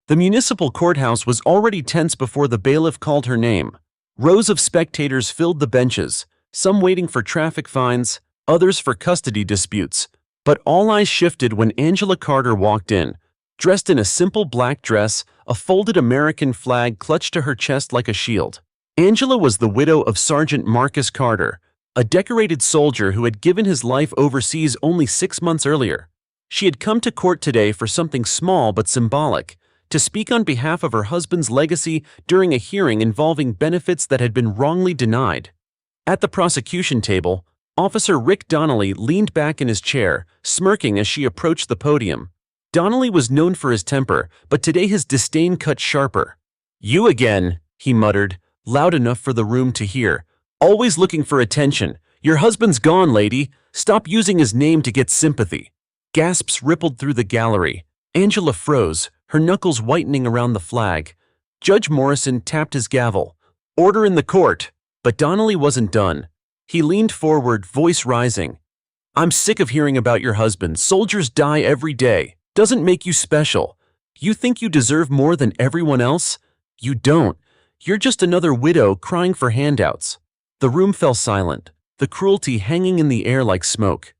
The municipal courthouse was already tense before the bailiff called her name. Rows of spectators filled the benches, some waiting for traffic fines, others for custody disputes. But all eyes shifted when Angela Carter walked in, dressed in a simple black dress, a folded American flag clutched to her chest like a shield. Angela was the widow of Sergeant Marcus Carter, a decorated soldier who had given his life overseas only 6 months earlier. She had come to court today for something small but symbolic, to speak on behalf of her husband's legacy during a hearing involving benefits that had been wrongly denied. At the prosecution table, Officer Rick Donnelly leaned back in his chair, smirking as she approached the podium. Donnelly was known for his temper, but today his disdain cut sharper. "You again," he muttered, loud enough for the room to hear. "Always looking for attention. Your husband's gone, lady. Stop using his name to get sympathy." Gasps rippled through the gallery. Angela froze, her knuckles whitening around the flag. Judge Morrison tapped his gavel. "Order in the court." But Donnelly wasn't done. He leaned forward, voice rising. "I'm sick of hearing about your husband. Soldiers die every day. Doesn't make you special. You think you deserve more than everyone else? You don't. You're just another widow crying for handouts." The room fell silent, the cruelty hanging in the air like smoke.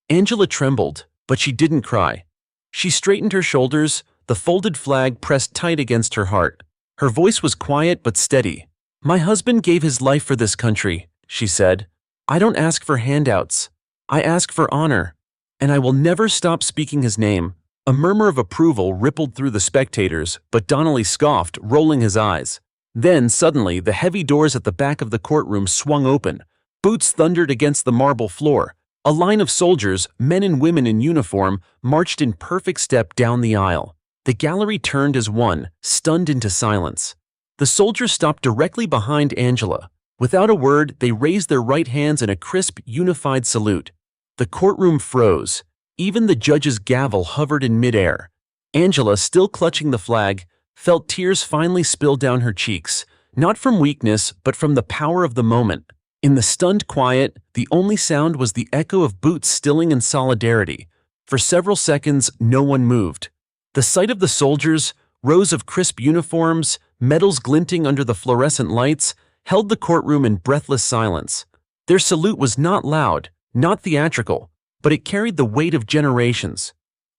Angela trembled, but she didn't cry. She straightened her shoulders, the folded flag pressed tight against her heart. Her voice was quiet but steady. "My husband gave his life for this country," she said. "I don't ask for handouts. I ask for honor. And I will never stop speaking his name." A murmur of approval rippled through the spectators, but Donnelly scoffed, rolling his eyes. Then, suddenly, the heavy doors at the back of the courtroom swung open. Boots thundered against the marble floor. A line of soldiers, men and women in uniform, marched in perfect step down the aisle. The gallery turned as one, stunned into silence. The soldiers stopped directly behind Angela. Without a word, they raised their right hands in a crisp, unified salute. The courtroom froze. Even the judge's gavel hovered in midair. Angela, still clutching the flag, felt tears finally spill down her cheeks, not from weakness, but from the power of the moment. In the stunned quiet, the only sound was the echo of boots stilling in solidarity. For several seconds, no one moved. The sight of the soldiers, rows of crisp uniforms, medals glinting under the fluorescent lights, held the courtroom in breathless silence. Their salute was not loud, not theatrical, but it carried the weight of generations.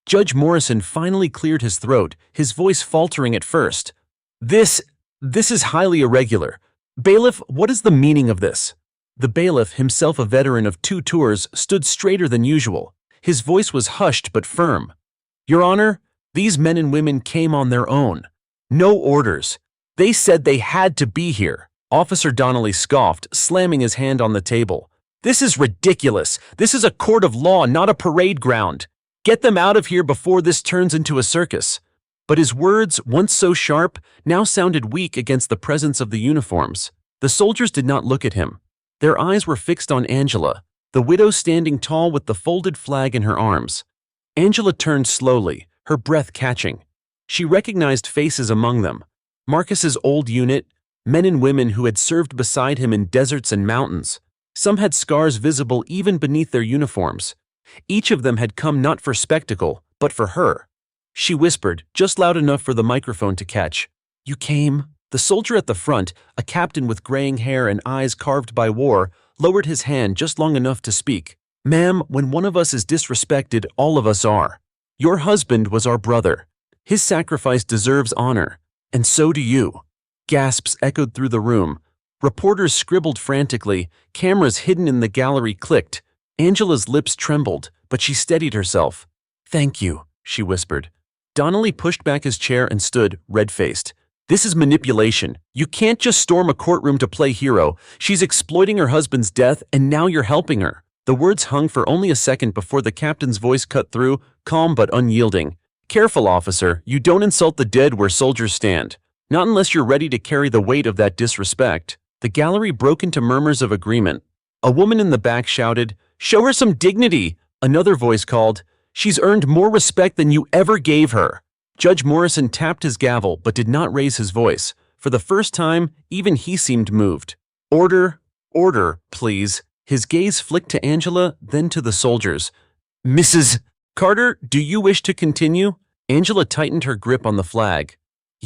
Judge Morrison finally cleared his throat, his voice faltering at first. This is highly irregular. Bailiff, what is the meaning of this?" The bailiff, himself a veteran of 2 tours, stood straighter than usual. His voice was hushed but firm. "Your Honor, these men and women came on their own. No orders. They said they had to be here." Officer Donnelly scoffed, slamming his hand on the table. "This is ridiculous. This is a court of law, not a parade ground. Get them out of here before this turns into a circus." But his words, once so sharp, now sounded weak against the presence of the uniforms. The soldiers did not look at him. Their eyes were fixed on Angela, the widow standing tall with the folded flag in her arms. Angela turned slowly, her breath catching. She recognized faces among them. Marcus's old unit, men and women who had served beside him in deserts and mountains. Some had scars visible even beneath their uniforms. Each of them had come not for spectacle, but for her. She whispered, just loud enough for the microphone to catch. "You came?" The soldier at the front, a captain with graying hair and eyes carved by war, lowered his hand just long enough to speak. "Ma'am, when one of us is disrespected, all of us are. Your husband was our brother. His sacrifice deserves honor, and so do you." Gasps echoed through the room. Reporters scribbled frantically, cameras hidden in the gallery clicked. Angela's lips trembled, but she steadied herself. "Thank you," she whispered. Donnelly pushed back his chair and stood, red-faced. "This is manipulation. You can't just storm a courtroom to play hero. She's exploiting her husband's death, and now you're helping her." The words hung for only a second before the captain's voice cut through, calm but unyielding. "Careful, officer. You don't insult the dead where soldiers stand. Not unless you're ready to carry the weight of that disrespect." The gallery broke into murmurs of agreement. A woman in the back shouted, "Show her some dignity!" Another voice called, "She's earned more respect than you ever gave her." Judge Morrison tapped his gavel but did not raise his voice. For the first time, even he seemed moved. "Order, order, please." His gaze flicked to Angela, then to the soldiers. "Mrs. Carter, do you wish to continue?" Angela tightened her grip on the flag.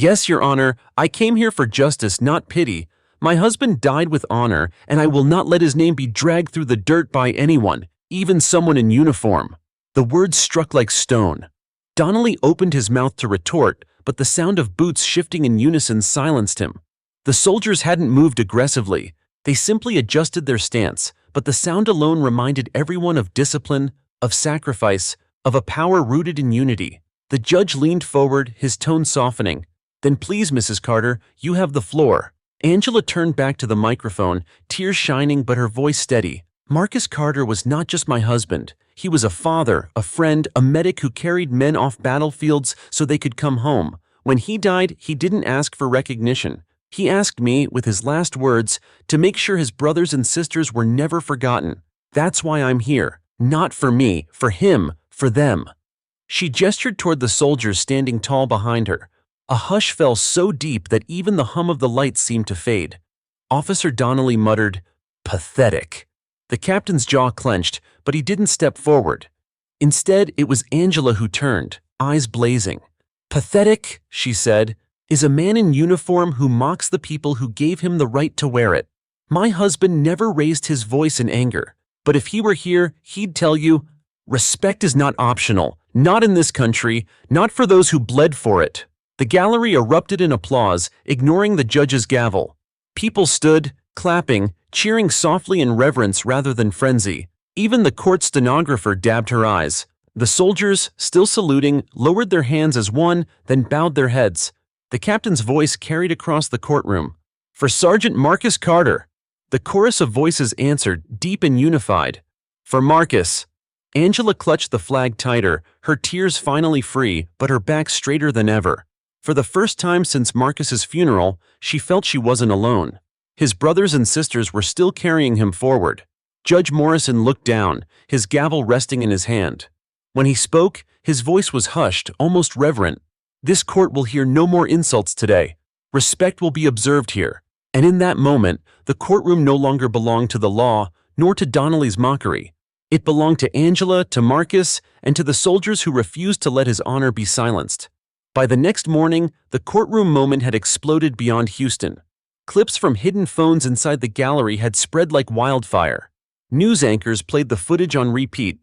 Yes, Your Honor, I came here for justice, not pity. My husband died with honor, and I will not let his name be dragged through the dirt by anyone, even someone in uniform. The words struck like stone. Donnelly opened his mouth to retort, but the sound of boots shifting in unison silenced him. The soldiers hadn't moved aggressively. They simply adjusted their stance, but the sound alone reminded everyone of discipline, of sacrifice, of a power rooted in unity. The judge leaned forward, his tone softening. Then please, Mrs. Carter, you have the floor. Angela turned back to the microphone, tears shining but her voice steady. Marcus Carter was not just my husband. He was a father, a friend, a medic who carried men off battlefields so they could come home. When he died, he didn't ask for recognition. He asked me, with his last words, to make sure his brothers and sisters were never forgotten. That's why I'm here. Not for me, for him, for them. She gestured toward the soldiers standing tall behind her. A hush fell so deep that even the hum of the lights seemed to fade. Officer Donnelly muttered, "Pathetic." The captain's jaw clenched, but he didn't step forward. Instead, it was Angela who turned, eyes blazing. "Pathetic," she said, "is a man in uniform who mocks the people who gave him the right to wear it. My husband never raised his voice in anger, but if he were here, he'd tell you, respect is not optional, not in this country, not for those who bled for it." The gallery erupted in applause, ignoring the judge's gavel. People stood, clapping, cheering softly in reverence rather than frenzy. Even the court stenographer dabbed her eyes. The soldiers, still saluting, lowered their hands as one, then bowed their heads. The captain's voice carried across the courtroom. "For Sergeant Marcus Carter." The chorus of voices answered, deep and unified. "For Marcus." Angela clutched the flag tighter, her tears finally free, but her back straighter than ever. For the first time since Marcus's funeral, she felt she wasn't alone. His brothers and sisters were still carrying him forward. Judge Morrison looked down, his gavel resting in his hand. When he spoke, his voice was hushed, almost reverent. "This court will hear no more insults today. Respect will be observed here." And in that moment, the courtroom no longer belonged to the law, nor to Donnelly's mockery. It belonged to Angela, to Marcus, and to the soldiers who refused to let his honor be silenced. By the next morning, the courtroom moment had exploded beyond Houston. Clips from hidden phones inside the gallery had spread like wildfire. News anchors played the footage on repeat.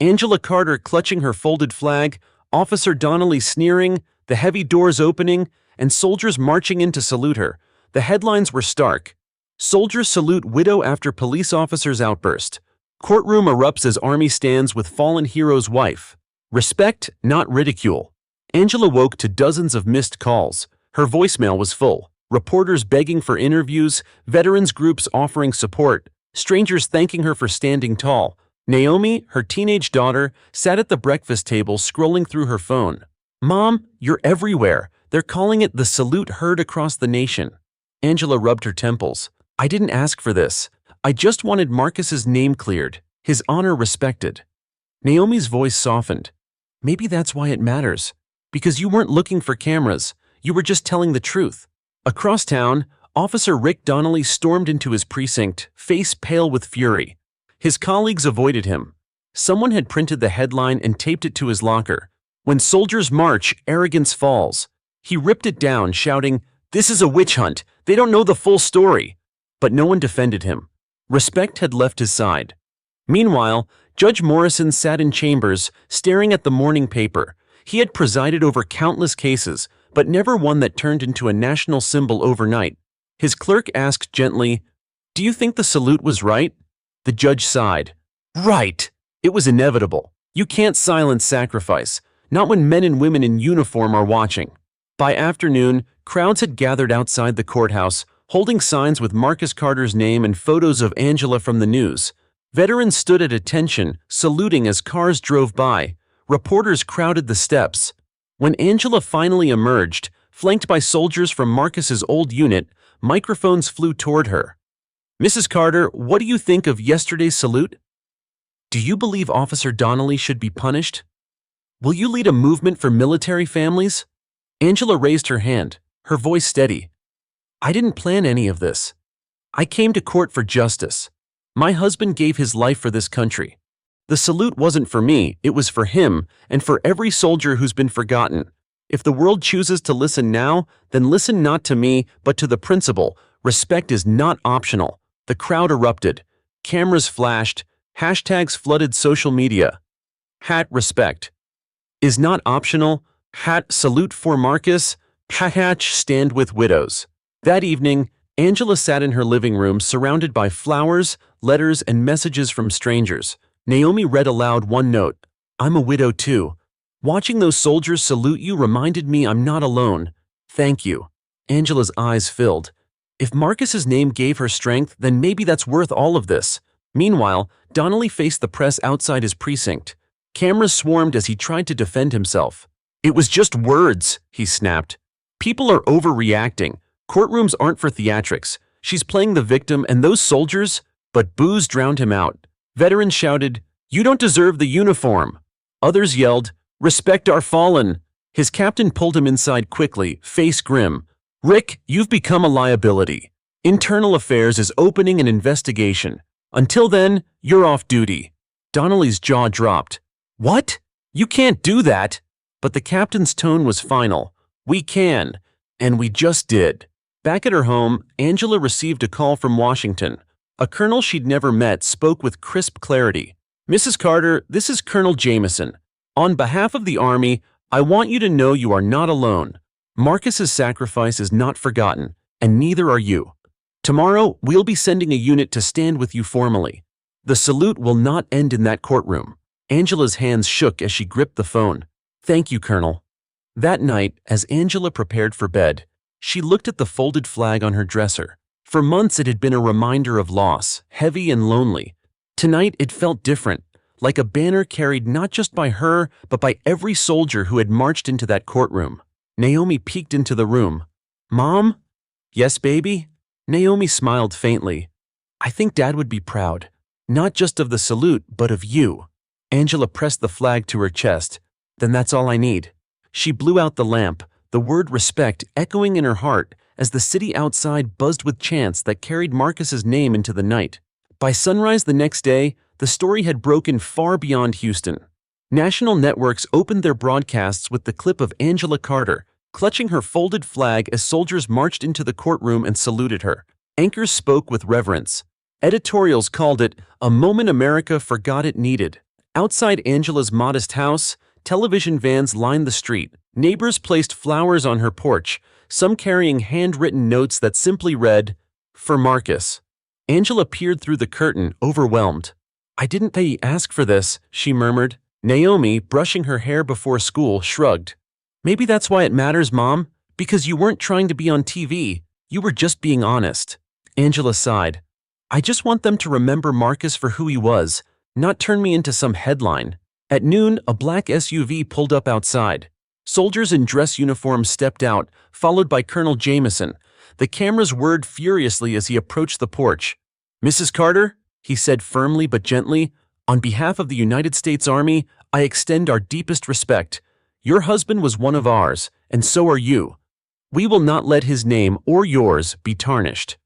Angela Carter clutching her folded flag, Officer Donnelly sneering, the heavy doors opening, and soldiers marching in to salute her. The headlines were stark. Soldiers salute widow after police officer's outburst. Courtroom erupts as army stands with fallen hero's wife. Respect, not ridicule. Angela woke to dozens of missed calls. Her voicemail was full. Reporters begging for interviews, veterans groups offering support, strangers thanking her for standing tall. Naomi, her teenage daughter, sat at the breakfast table scrolling through her phone. "Mom, you're everywhere. They're calling it the salute heard across the nation." Angela rubbed her temples. "I didn't ask for this. I just wanted Marcus's name cleared, his honor respected." Naomi's voice softened. "Maybe that's why it matters. Because you weren't looking for cameras, you were just telling the truth." Across town, Officer Rick Donnelly stormed into his precinct, face pale with fury. His colleagues avoided him. Someone had printed the headline and taped it to his locker. "When soldiers march, arrogance falls." He ripped it down, shouting, "This is a witch hunt. They don't know the full story." But no one defended him. Respect had left his side. Meanwhile, Judge Morrison sat in chambers, staring at the morning paper. He had presided over countless cases, but never one that turned into a national symbol overnight. His clerk asked gently, "Do you think the salute was right?" The judge sighed. "Right. It was inevitable. You can't silence sacrifice, not when men and women in uniform are watching." By afternoon, crowds had gathered outside the courthouse, holding signs with Marcus Carter's name and photos of Angela from the news. Veterans stood at attention, saluting as cars drove by. Reporters crowded the steps. When Angela finally emerged, flanked by soldiers from Marcus's old unit, microphones flew toward her. "Mrs. Carter, what do you think of yesterday's salute? Do you believe Officer Donnelly should be punished? Will you lead a movement for military families?" Angela raised her hand, her voice steady. "I didn't plan any of this. I came to court for justice. My husband gave his life for this country. The salute wasn't for me, it was for him, and for every soldier who's been forgotten. If the world chooses to listen now, then listen not to me, but to the principle. Respect is not optional. The crowd erupted. Cameras flashed. Hashtags flooded social media. #respect is not optional. #salute for Marcus. #stand with widows. That evening, Angela sat in her living room surrounded by flowers, letters, and messages from strangers. Naomi read aloud one note. "I'm a widow too. Watching those soldiers salute you reminded me I'm not alone. Thank you." Angela's eyes filled. If Marcus's name gave her strength, then maybe that's worth all of this. Meanwhile, Donnelly faced the press outside his precinct. Cameras swarmed as he tried to defend himself. "It was just words," he snapped. "People are overreacting. Courtrooms aren't for theatrics. She's playing the victim and those soldiers..." But boos drowned him out. Veterans shouted, "You don't deserve the uniform." Others yelled, "Respect our fallen." His captain pulled him inside quickly, face grim. "Rick, you've become a liability. Internal Affairs is opening an investigation. Until then, you're off duty." Donnelly's jaw dropped. "What? You can't do that." But the captain's tone was final. "We can. And we just did." Back at her home, Angela received a call from Washington. A colonel she'd never met spoke with crisp clarity. "Mrs. Carter, this is Colonel Jameson. On behalf of the Army, I want you to know you are not alone. Marcus's sacrifice is not forgotten, and neither are you. Tomorrow, we'll be sending a unit to stand with you formally. The salute will not end in that courtroom." Angela's hands shook as she gripped the phone. "Thank you, Colonel." That night, as Angela prepared for bed, she looked at the folded flag on her dresser. For months it had been a reminder of loss, heavy and lonely. Tonight it felt different, like a banner carried not just by her, but by every soldier who had marched into that courtroom. Naomi peeked into the room. "Mom?" "Yes, baby?" Naomi smiled faintly. "I think Dad would be proud, not just of the salute, but of you." Angela pressed the flag to her chest. "Then that's all I need." She blew out the lamp, the word respect echoing in her heart as the city outside buzzed with chants that carried Marcus's name into the night. By sunrise the next day, the story had broken far beyond Houston. National networks opened their broadcasts with the clip of Angela Carter, clutching her folded flag as soldiers marched into the courtroom and saluted her. Anchors spoke with reverence. Editorials called it a moment America forgot it needed. Outside Angela's modest house, television vans lined the street. Neighbors placed flowers on her porch, some carrying handwritten notes that simply read, "For Marcus." Angela peered through the curtain, overwhelmed. "I didn't ask for this," she murmured. Naomi, brushing her hair before school, shrugged. "Maybe that's why it matters, Mom. Because you weren't trying to be on TV. You were just being honest." Angela sighed. "I just want them to remember Marcus for who he was, not turn me into some headline." At noon, a black SUV pulled up outside. Soldiers in dress uniforms stepped out, followed by Colonel Jameson. The cameras whirred furiously as he approached the porch. "Mrs. Carter," he said firmly but gently, "on behalf of the United States Army, I extend our deepest respect. Your husband was one of ours, and so are you. We will not let his name or yours be tarnished."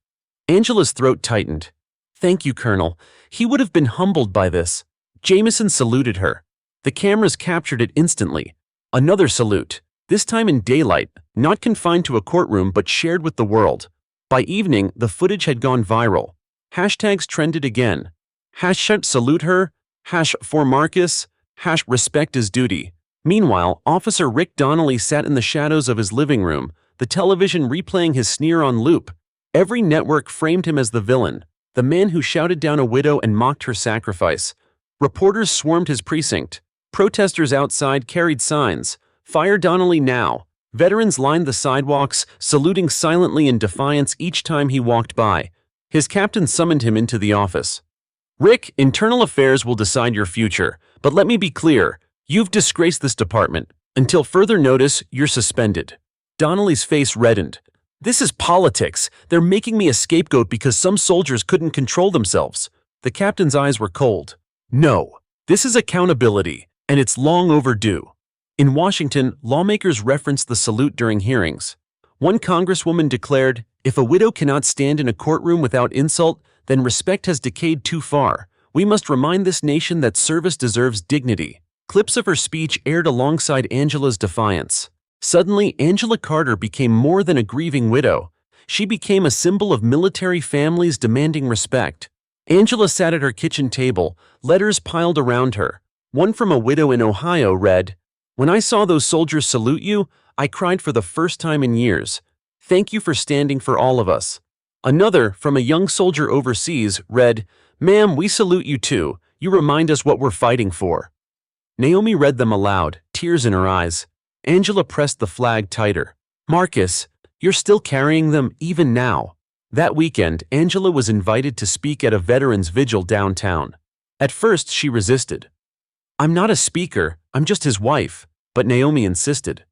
Angela's throat tightened. "Thank you, Colonel." He would have been humbled by this. Jameson saluted her. The cameras captured it instantly. Another salute, this time in daylight, not confined to a courtroom but shared with the world. By evening, the footage had gone viral. Hashtags trended again. #salute her, #for Marcus, #respect is duty. Meanwhile, Officer Rick Donnelly sat in the shadows of his living room, the television replaying his sneer on loop. Every network framed him as the villain, the man who shouted down a widow and mocked her sacrifice. Reporters swarmed his precinct. Protesters outside carried signs, "Fire Donnelly now." Veterans lined the sidewalks, saluting silently in defiance each time he walked by. His captain summoned him into the office. "Rick, Internal Affairs will decide your future, but let me be clear, you've disgraced this department. Until further notice, you're suspended." Donnelly's face reddened. "This is politics. They're making me a scapegoat because some soldiers couldn't control themselves." The captain's eyes were cold. "No, this is accountability, and it's long overdue." In Washington, lawmakers referenced the salute during hearings. One congresswoman declared, "If a widow cannot stand in a courtroom without insult, then respect has decayed too far. We must remind this nation that service deserves dignity." Clips of her speech aired alongside Angela's defiance. Suddenly, Angela Carter became more than a grieving widow. She became a symbol of military families demanding respect. Angela sat at her kitchen table, letters piled around her. One from a widow in Ohio read, "When I saw those soldiers salute you, I cried for the first time in years. Thank you for standing for all of us." Another, from a young soldier overseas, read, "Ma'am, we salute you too. You remind us what we're fighting for." Naomi read them aloud, tears in her eyes. Angela pressed the flag tighter. "Marcus, you're still carrying them even now." That weekend, Angela was invited to speak at a veterans vigil downtown. At first, she resisted. "I'm not a speaker, I'm just his wife," but Naomi insisted.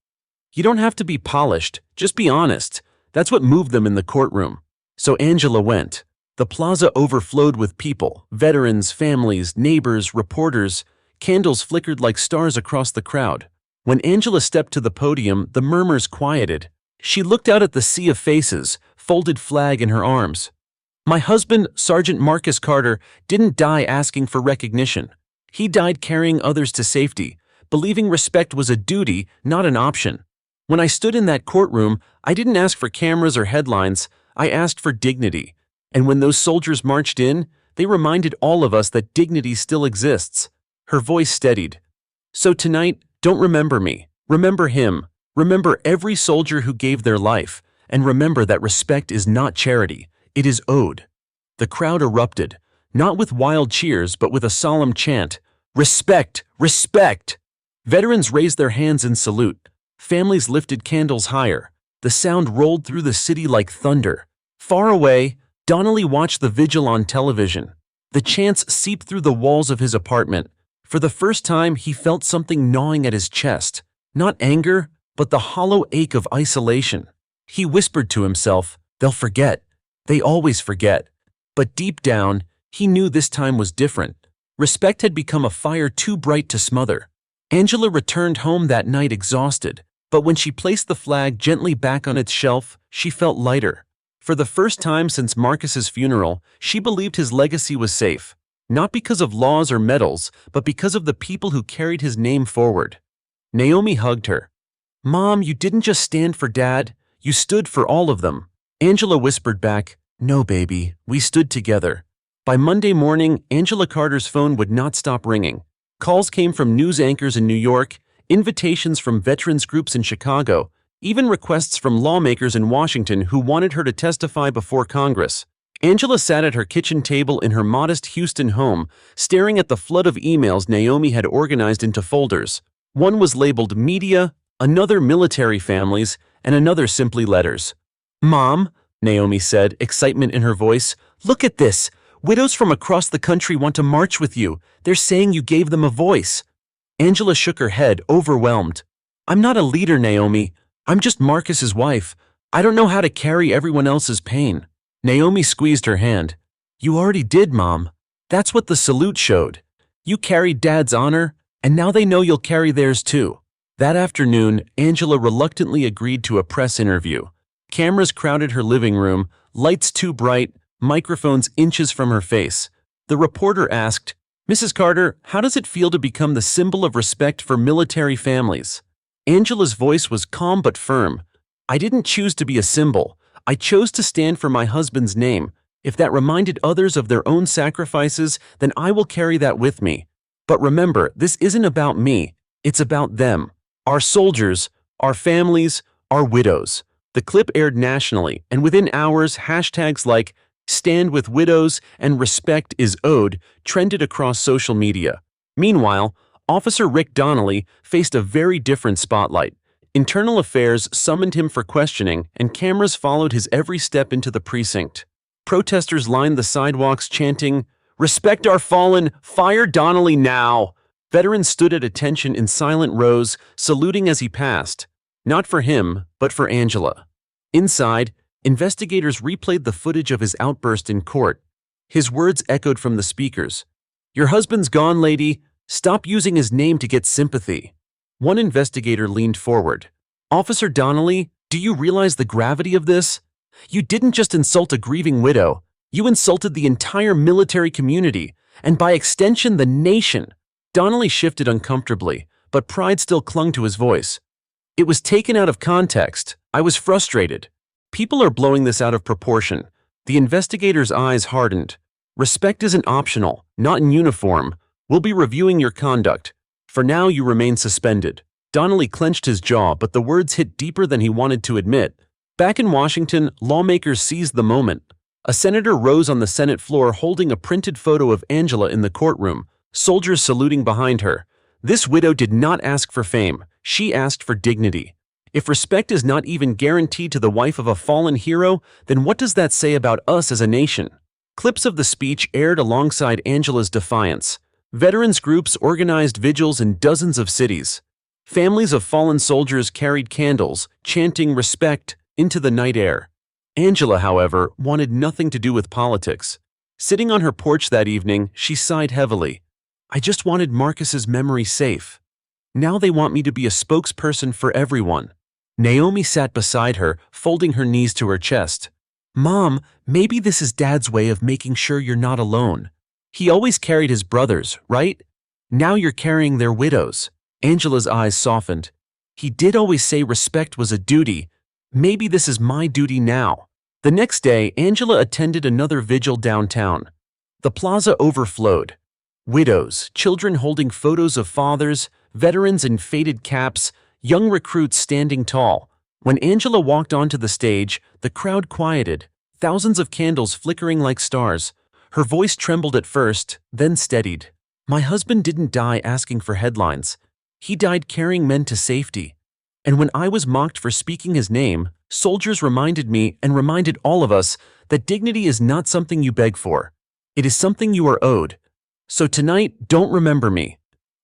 "You don't have to be polished, just be honest." That's what moved them in the courtroom. So Angela went. The plaza overflowed with people, veterans, families, neighbors, reporters. Candles flickered like stars across the crowd. When Angela stepped to the podium, the murmurs quieted. She looked out at the sea of faces, folded flag in her arms. "My husband, Sergeant Marcus Carter, didn't die asking for recognition. He died carrying others to safety, believing respect was a duty, not an option. When I stood in that courtroom, I didn't ask for cameras or headlines, I asked for dignity. And when those soldiers marched in, they reminded all of us that dignity still exists." Her voice steadied. "So tonight, don't remember me. Remember him. Remember every soldier who gave their life. And remember that respect is not charity. It is owed." The crowd erupted, not with wild cheers but with a solemn chant, "Respect! Respect!" Veterans raised their hands in salute. Families lifted candles higher. The sound rolled through the city like thunder. Far away, Donnelly watched the vigil on television. The chants seeped through the walls of his apartment. For the first time, he felt something gnawing at his chest. Not anger, but the hollow ache of isolation. He whispered to himself, "They'll forget. They always forget." But deep down, he knew this time was different. Respect had become a fire too bright to smother. Angela returned home that night exhausted, but when she placed the flag gently back on its shelf, she felt lighter. For the first time since Marcus's funeral, she believed his legacy was safe. Not because of laws or medals, but because of the people who carried his name forward. Naomi hugged her. "Mom, you didn't just stand for Dad, you stood for all of them." Angela whispered back, "No, baby, we stood together." By Monday morning, Angela Carter's phone would not stop ringing. Calls came from news anchors in New York, invitations from veterans groups in Chicago, even requests from lawmakers in Washington who wanted her to testify before Congress. Angela sat at her kitchen table in her modest Houston home, staring at the flood of emails Naomi had organized into folders. One was labeled Media, another Military Families, and another simply Letters. "Mom," Naomi said, excitement in her voice, "look at this. Widows from across the country want to march with you. They're saying you gave them a voice." Angela shook her head, overwhelmed. "I'm not a leader, Naomi. I'm just Marcus's wife. I don't know how to carry everyone else's pain." Naomi squeezed her hand. "You already did, Mom. That's what the salute showed. You carried Dad's honor, and now they know you'll carry theirs too." That afternoon, Angela reluctantly agreed to a press interview. Cameras crowded her living room, lights too bright, microphones inches from her face. The reporter asked, "Mrs. Carter, how does it feel to become the symbol of respect for military families?" Angela's voice was calm but firm. "I didn't choose to be a symbol. I chose to stand for my husband's name. If that reminded others of their own sacrifices, then I will carry that with me. But remember, this isn't about me. It's about them. Our soldiers, our families, our widows." The clip aired nationally, and within hours, hashtags like "Stand with Widows" and "Respect is Owed" trended across social media. Meanwhile, Officer Rick Donnelly faced a very different spotlight. Internal Affairs summoned him for questioning, and cameras followed his every step into the precinct. Protesters lined the sidewalks chanting, "Respect our fallen! Fire Donnelly now!" Veterans stood at attention in silent rows, saluting as he passed. Not for him, but for Angela. Inside, investigators replayed the footage of his outburst in court. His words echoed from the speakers. "Your husband's gone, lady. Stop using his name to get sympathy." One investigator leaned forward. "Officer Donnelly, do you realize the gravity of this? You didn't just insult a grieving widow. You insulted the entire military community, and by extension, the nation." Donnelly shifted uncomfortably, but pride still clung to his voice. It was taken out of context. I was frustrated. People are blowing this out of proportion. The investigator's eyes hardened. Respect isn't optional, not in uniform. We'll be reviewing your conduct. For now, you remain suspended. Donnelly clenched his jaw, but the words hit deeper than he wanted to admit. Back in Washington, lawmakers seized the moment. A senator rose on the Senate floor holding a printed photo of Angela in the courtroom, soldiers saluting behind her. This widow did not ask for fame. She asked for dignity. If respect is not even guaranteed to the wife of a fallen hero, then what does that say about us as a nation? Clips of the speech aired alongside Angela's defiance. Veterans groups organized vigils in dozens of cities. Families of fallen soldiers carried candles, chanting respect into the night air. Angela, however, wanted nothing to do with politics. Sitting on her porch that evening, she sighed heavily. I just wanted Marcus's memory safe. Now they want me to be a spokesperson for everyone. Naomi sat beside her, folding her knees to her chest. Mom, maybe this is Dad's way of making sure you're not alone. He always carried his brothers, right? Now you're carrying their widows. Angela's eyes softened. He did always say respect was a duty. Maybe this is my duty now. The next day, Angela attended another vigil downtown. The plaza overflowed. Widows, children holding photos of fathers, veterans in faded caps, young recruits standing tall. When Angela walked onto the stage, the crowd quieted, thousands of candles flickering like stars. Her voice trembled at first, then steadied. My husband didn't die asking for headlines. He died carrying men to safety. And when I was mocked for speaking his name, soldiers reminded me and reminded all of us that dignity is not something you beg for. It is something you are owed. So tonight, don't remember me.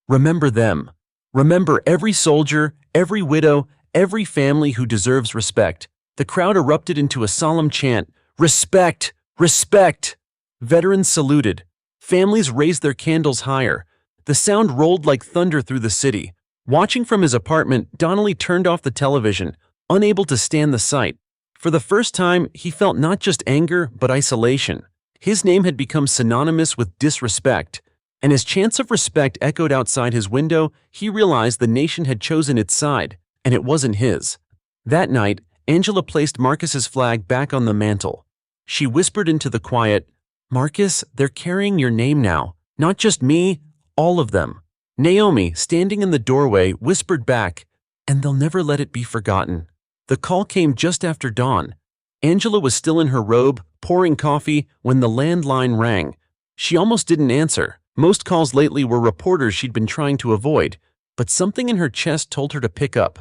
Remember them. Remember every soldier, every widow, every family who deserves respect. The crowd erupted into a solemn chant, respect, respect. Veterans saluted. Families raised their candles higher. The sound rolled like thunder through the city. Watching from his apartment, Donnelly turned off the television, unable to stand the sight. For the first time, he felt not just anger, but isolation. His name had become synonymous with disrespect, and as chants of respect echoed outside his window, he realized the nation had chosen its side, and it wasn't his. That night, Angela placed Marcus's flag back on the mantle. She whispered into the quiet, Marcus, they're carrying your name now. Not just me, all of them. Naomi, standing in the doorway, whispered back, and they'll never let it be forgotten. The call came just after dawn. Angela was still in her robe, pouring coffee, when the landline rang. She almost didn't answer. Most calls lately were reporters she'd been trying to avoid, but something in her chest told her to pick up.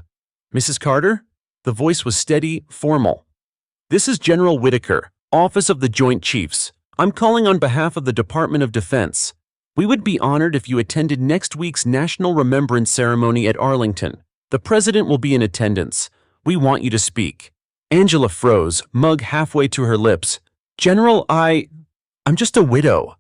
Mrs. Carter? The voice was steady, formal. This is General Whitaker, Office of the Joint Chiefs. I'm calling on behalf of the Department of Defense. We would be honored if you attended next week's National Remembrance Ceremony at Arlington. The President will be in attendance. We want you to speak. Angela froze, mug halfway to her lips. General, I'm just a widow.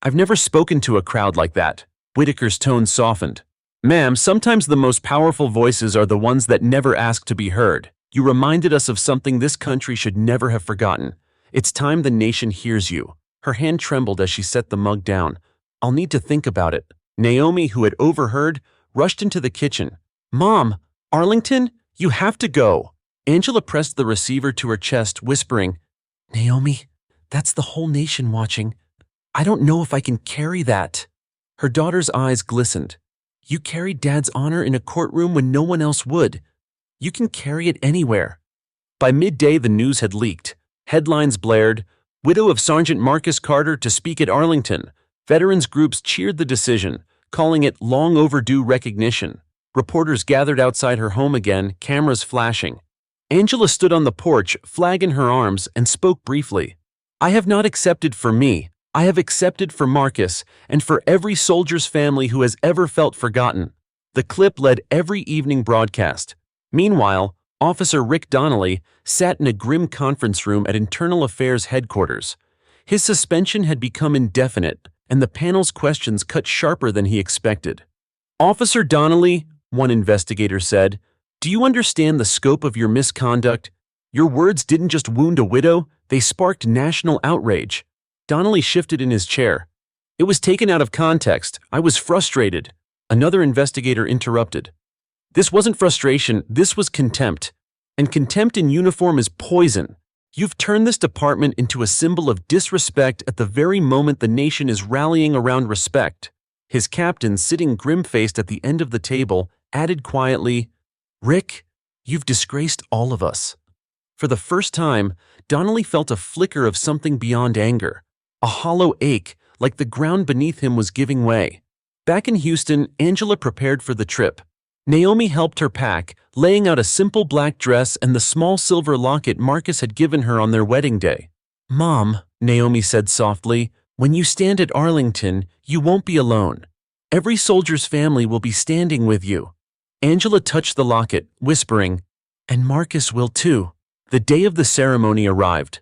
I've never spoken to a crowd like that. Whitaker's tone softened. Ma'am, sometimes the most powerful voices are the ones that never ask to be heard. You reminded us of something this country should never have forgotten. It's time the nation hears you. Her hand trembled as she set the mug down. I'll need to think about it. Naomi, who had overheard, rushed into the kitchen. Mom, Arlington, you have to go. Angela pressed the receiver to her chest, whispering, Naomi, that's the whole nation watching. I don't know if I can carry that. Her daughter's eyes glistened. You carried Dad's honor in a courtroom when no one else would. You can carry it anywhere. By midday, the news had leaked. Headlines blared, widow of Sergeant Marcus Carter to speak at Arlington. Veterans groups cheered the decision, calling it long overdue recognition. Reporters gathered outside her home again, cameras flashing. Angela stood on the porch, flag in her arms, and spoke briefly. I have not accepted for me. I have accepted for Marcus and for every soldier's family who has ever felt forgotten. The clip led every evening broadcast. Meanwhile, Officer Rick Donnelly sat in a grim conference room at Internal Affairs headquarters. His suspension had become indefinite, and the panel's questions cut sharper than he expected. Officer Donnelly, one investigator said, do you understand the scope of your misconduct? Your words didn't just wound a widow, they sparked national outrage. Donnelly shifted in his chair. It was taken out of context. I was frustrated. Another investigator interrupted. This wasn't frustration, this was contempt. And contempt in uniform is poison. You've turned this department into a symbol of disrespect at the very moment the nation is rallying around respect. His captain, sitting grim-faced at the end of the table, added quietly, "Rick, you've disgraced all of us." For the first time, Donnelly felt a flicker of something beyond anger, a hollow ache, like the ground beneath him was giving way. Back in Houston, Angela prepared for the trip. Naomi helped her pack, laying out a simple black dress and the small silver locket Marcus had given her on their wedding day. "Mom," Naomi said softly, "when you stand at Arlington, you won't be alone. Every soldier's family will be standing with you." Angela touched the locket, whispering, "And Marcus will too." The day of the ceremony arrived.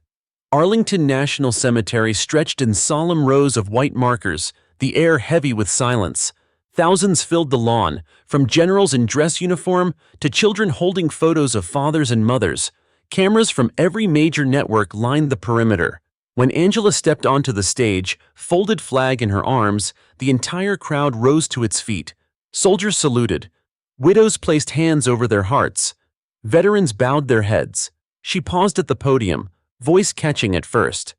Arlington National Cemetery stretched in solemn rows of white markers, the air heavy with silence. Thousands filled the lawn, from generals in dress uniform to children holding photos of fathers and mothers. Cameras from every major network lined the perimeter. When Angela stepped onto the stage, folded flag in her arms, the entire crowd rose to its feet. Soldiers saluted. Widows placed hands over their hearts. Veterans bowed their heads. She paused at the podium, voice catching at first.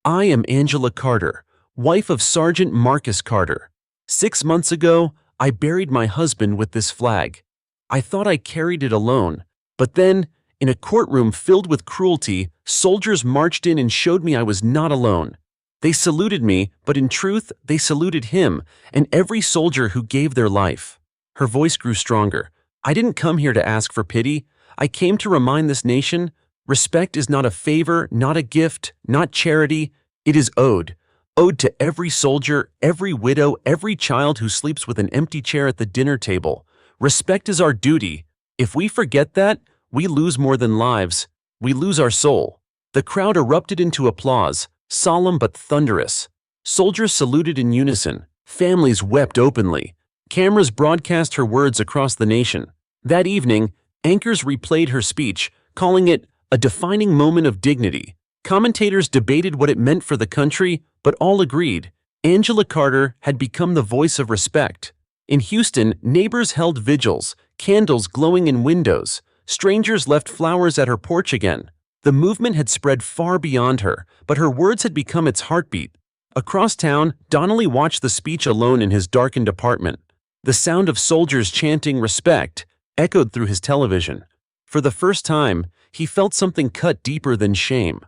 "I am Angela Carter, wife of Sergeant Marcus Carter. 6 months ago, I buried my husband with this flag. I thought I carried it alone, but then, in a courtroom filled with cruelty, soldiers marched in and showed me I was not alone. They saluted me, but in truth, they saluted him and every soldier who gave their life." Her voice grew stronger. "I didn't come here to ask for pity. I came to remind this nation, respect is not a favor, not a gift, not charity. It is owed. Owed to every soldier, every widow, every child who sleeps with an empty chair at the dinner table. Respect is our duty. If we forget that, we lose more than lives. We lose our soul." The crowd erupted into applause, solemn but thunderous. Soldiers saluted in unison. Families wept openly. Cameras broadcast her words across the nation. That evening, anchors replayed her speech, calling it a defining moment of dignity. Commentators debated what it meant for the country, but all agreed Angela Carter had become the voice of respect. In Houston, neighbors held vigils, candles glowing in windows. Strangers left flowers at her porch again. The movement had spread far beyond her, but her words had become its heartbeat. Across town, Donnelly watched the speech alone in his darkened apartment. The sound of soldiers chanting respect echoed through his television. For the first time, he felt something cut deeper than shame.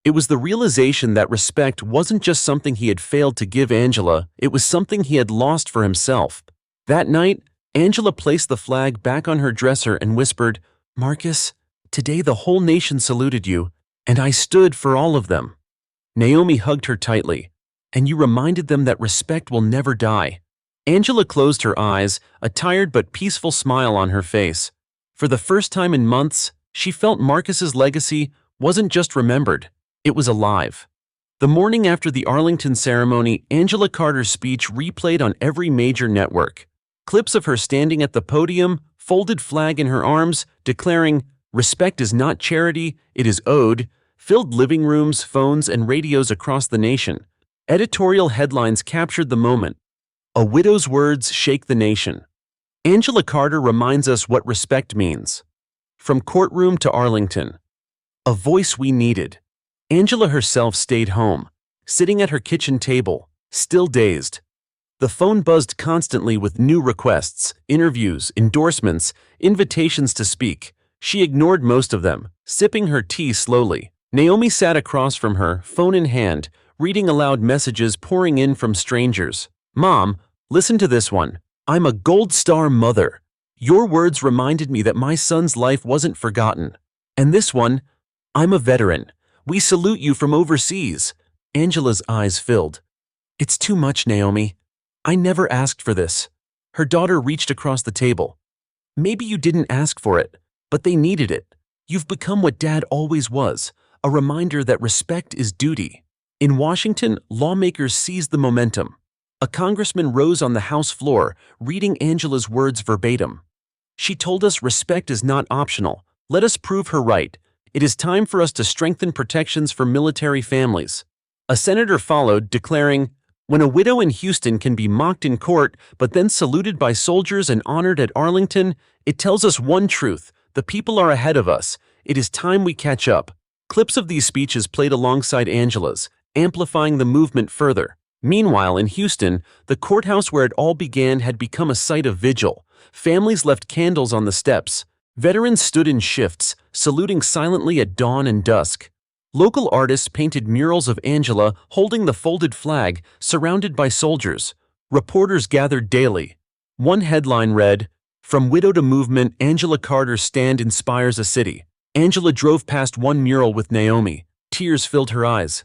It was the realization that respect wasn't just something he had failed to give Angela, it was something he had lost for himself. That night, Angela placed the flag back on her dresser and whispered, "Marcus, today the whole nation saluted you, and I stood for all of them." Naomi hugged her tightly. "And you reminded them that respect will never die." Angela closed her eyes, a tired but peaceful smile on her face. For the first time in months, she felt Marcus's legacy wasn't just remembered, it was alive. The morning after the Arlington ceremony, Angela Carter's speech replayed on every major network. Clips of her standing at the podium, folded flag in her arms, declaring, "Respect is not charity, it is owed," filled living rooms, phones, and radios across the nation. Editorial headlines captured the moment. "A widow's words shake the nation." Angela Carter reminds us what respect means. From courtroom to Arlington. A voice we needed. Angela herself stayed home, sitting at her kitchen table, still dazed. The phone buzzed constantly with new requests, interviews, endorsements, invitations to speak. She ignored most of them, sipping her tea slowly. Naomi sat across from her, phone in hand, reading aloud messages pouring in from strangers. "Mom, listen to this one. I'm a Gold Star mother. Your words reminded me that my son's life wasn't forgotten." And this one, "I'm a veteran. We salute you from overseas." Angela's eyes filled. "It's too much, Naomi. I never asked for this." Her daughter reached across the table. "Maybe you didn't ask for it, but they needed it. You've become what Dad always was, a reminder that respect is duty." In Washington, lawmakers seized the momentum. A congressman rose on the House floor, reading Angela's words verbatim. "She told us respect is not optional. Let us prove her right. It is time for us to strengthen protections for military families." A senator followed, declaring, When a widow in Houston can be mocked in court, but then saluted by soldiers and honored at Arlington, it tells us one truth: the people are ahead of us. It is time we catch up. Clips of these speeches played alongside Angela's, amplifying the movement further. Meanwhile, in Houston, the courthouse where it all began had become a site of vigil. Families left candles on the steps. Veterans stood in shifts, saluting silently at dawn and dusk. Local artists painted murals of Angela holding the folded flag, surrounded by soldiers. Reporters gathered daily. One headline read, "From Widow to Movement, Angela Carter's Stand Inspires a City." Angela drove past one mural with Naomi. Tears filled her eyes.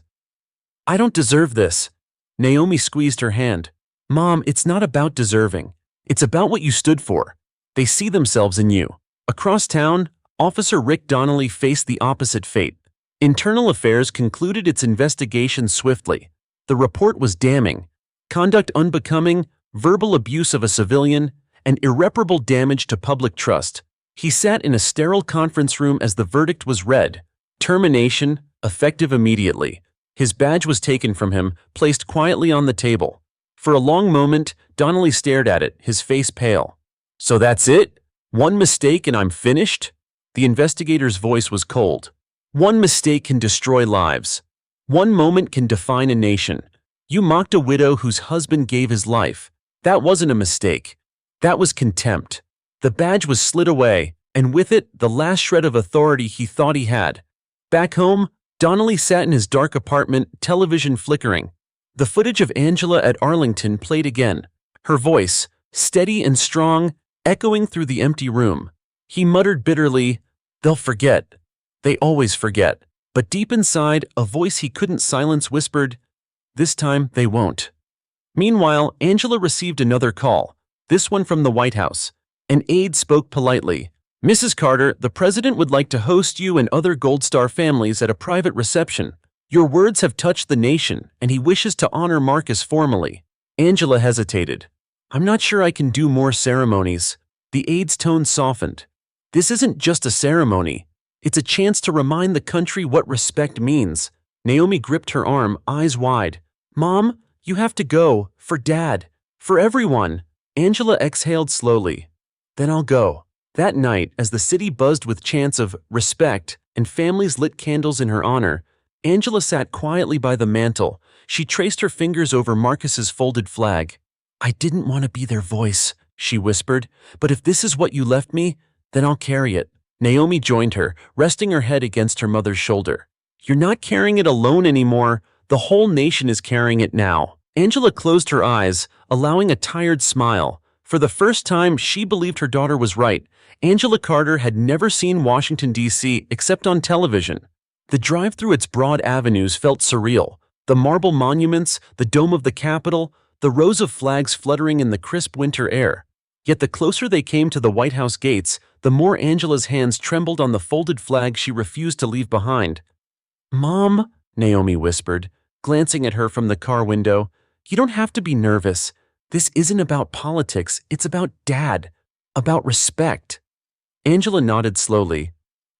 "I don't deserve this." Naomi squeezed her hand. "Mom, it's not about deserving. It's about what you stood for. They see themselves in you." Across town, Officer Rick Donnelly faced the opposite fate. Internal Affairs concluded its investigation swiftly. The report was damning: conduct unbecoming, verbal abuse of a civilian, and irreparable damage to public trust. He sat in a sterile conference room as the verdict was read. Termination, effective immediately. His badge was taken from him, placed quietly on the table. For a long moment, Donnelly stared at it, his face pale. "So that's it? One mistake and I'm finished?" The investigator's voice was cold. "One mistake can destroy lives. One moment can define a nation. You mocked a widow whose husband gave his life. That wasn't a mistake. That was contempt." The badge was slid away, and with it, the last shred of authority he thought he had. Back home, Donnelly sat in his dark apartment, television flickering. The footage of Angela at Arlington played again, her voice, steady and strong, echoing through the empty room. He muttered bitterly, "They'll forget. They always forget." But deep inside, a voice he couldn't silence whispered, "This time they won't." Meanwhile, Angela received another call, this one from the White House. An aide spoke politely. "Mrs. Carter, the president would like to host you and other Gold Star families at a private reception. Your words have touched the nation, and he wishes to honor Marcus formally." Angela hesitated. "I'm not sure I can do more ceremonies." The aide's tone softened. "This isn't just a ceremony. It's a chance to remind the country what respect means." Naomi gripped her arm, eyes wide. "Mom, you have to go. For Dad. For everyone." Angela exhaled slowly. "Then I'll go." That night, as the city buzzed with chants of respect and families lit candles in her honor, Angela sat quietly by the mantel. She traced her fingers over Marcus's folded flag. "I didn't want to be their voice," she whispered, "but if this is what you left me, then I'll carry it." Naomi joined her, resting her head against her mother's shoulder. "You're not carrying it alone anymore. The whole nation is carrying it now." Angela closed her eyes, allowing a tired smile. For the first time, she believed her daughter was right. Angela Carter had never seen Washington, D.C. except on television. The drive through its broad avenues felt surreal. The marble monuments, the dome of the Capitol, the rows of flags fluttering in the crisp winter air. Yet the closer they came to the White House gates, the more Angela's hands trembled on the folded flag she refused to leave behind. "Mom," Naomi whispered, glancing at her from the car window, "you don't have to be nervous. This isn't about politics, it's about Dad, about respect." Angela nodded slowly.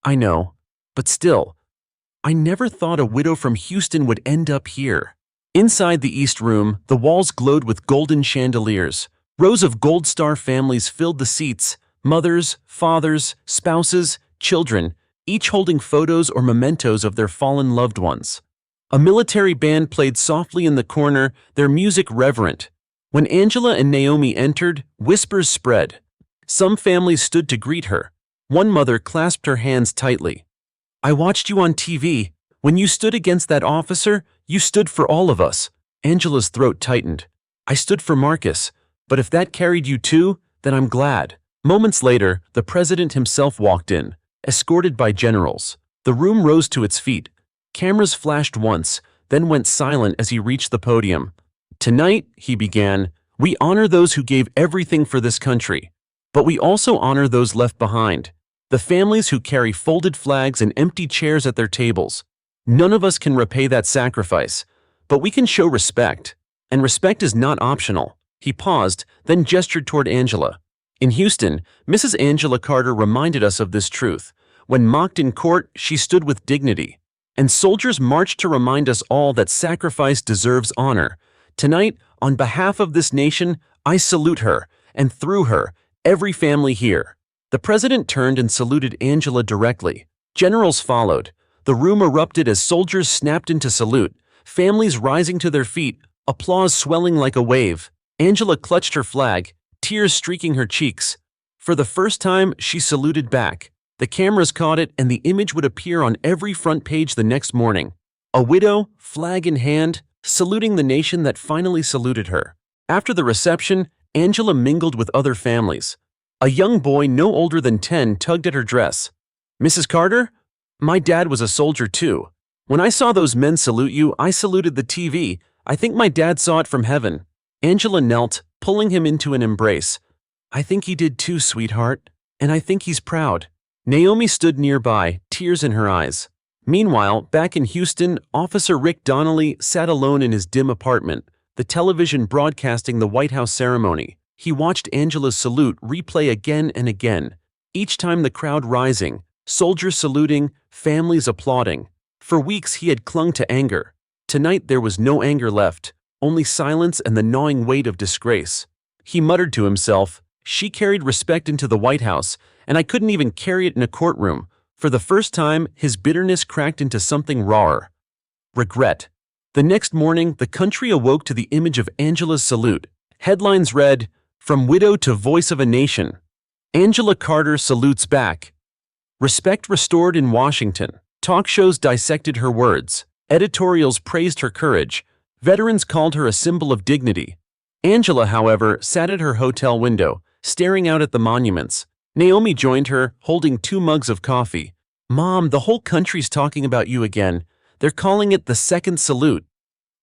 "I know, but still, I never thought a widow from Houston would end up here." Inside the East Room, the walls glowed with golden chandeliers. Rows of Gold Star families filled the seats, mothers, fathers, spouses, children, each holding photos or mementos of their fallen loved ones. A military band played softly in the corner, their music reverent. When Angela and Naomi entered, whispers spread. Some families stood to greet her. One mother clasped her hands tightly. "I watched you on TV. When you stood against that officer, you stood for all of us." Angela's throat tightened. "I stood for Marcus, but if that carried you too, then I'm glad." Moments later, the president himself walked in, escorted by generals. The room rose to its feet. Cameras flashed once, then went silent as he reached the podium. "Tonight," he began, "we honor those who gave everything for this country. But we also honor those left behind, the families who carry folded flags and empty chairs at their tables. None of us can repay that sacrifice, but we can show respect. And respect is not optional." He paused, then gestured toward Angela. In Houston, Mrs. Angela Carter reminded us of this truth. When mocked in court, she stood with dignity. And soldiers marched to remind us all that sacrifice deserves honor. Tonight, on behalf of this nation, I salute her, and through her, every family here." The president turned and saluted Angela directly. Generals followed. The room erupted as soldiers snapped into salute, families rising to their feet, applause swelling like a wave. Angela clutched her flag, tears streaking her cheeks. For the first time, she saluted back. The cameras caught it, and the image would appear on every front page the next morning. A widow, flag in hand, saluting the nation that finally saluted her. After the reception, Angela mingled with other families. A young boy no older than 10 tugged at her dress. "Mrs. Carter? My dad was a soldier too. When I saw those men salute you, I saluted the TV. I think my dad saw it from heaven." Angela knelt, pulling him into an embrace. "I think he did too, sweetheart. And I think he's proud." Naomi stood nearby, tears in her eyes. Meanwhile, back in Houston, Officer Rick Donnelly sat alone in his dim apartment, the television broadcasting the White House ceremony. He watched Angela's salute replay again and again, each time the crowd rising, soldiers saluting, families applauding. For weeks he had clung to anger. Tonight there was no anger left, only silence and the gnawing weight of disgrace. He muttered to himself, "She carried respect into the White House, and I couldn't even carry it in a courtroom." For the first time, his bitterness cracked into something rawer. Regret. The next morning, the country awoke to the image of Angela's salute. Headlines read, "From Widow to Voice of a Nation. Angela Carter salutes back." Respect restored in Washington. Talk shows dissected her words. Editorials praised her courage. Veterans called her a symbol of dignity. Angela, however, sat at her hotel window, staring out at the monuments. Naomi joined her, holding 2 mugs of coffee. "Mom, the whole country's talking about you again. They're calling it the second salute."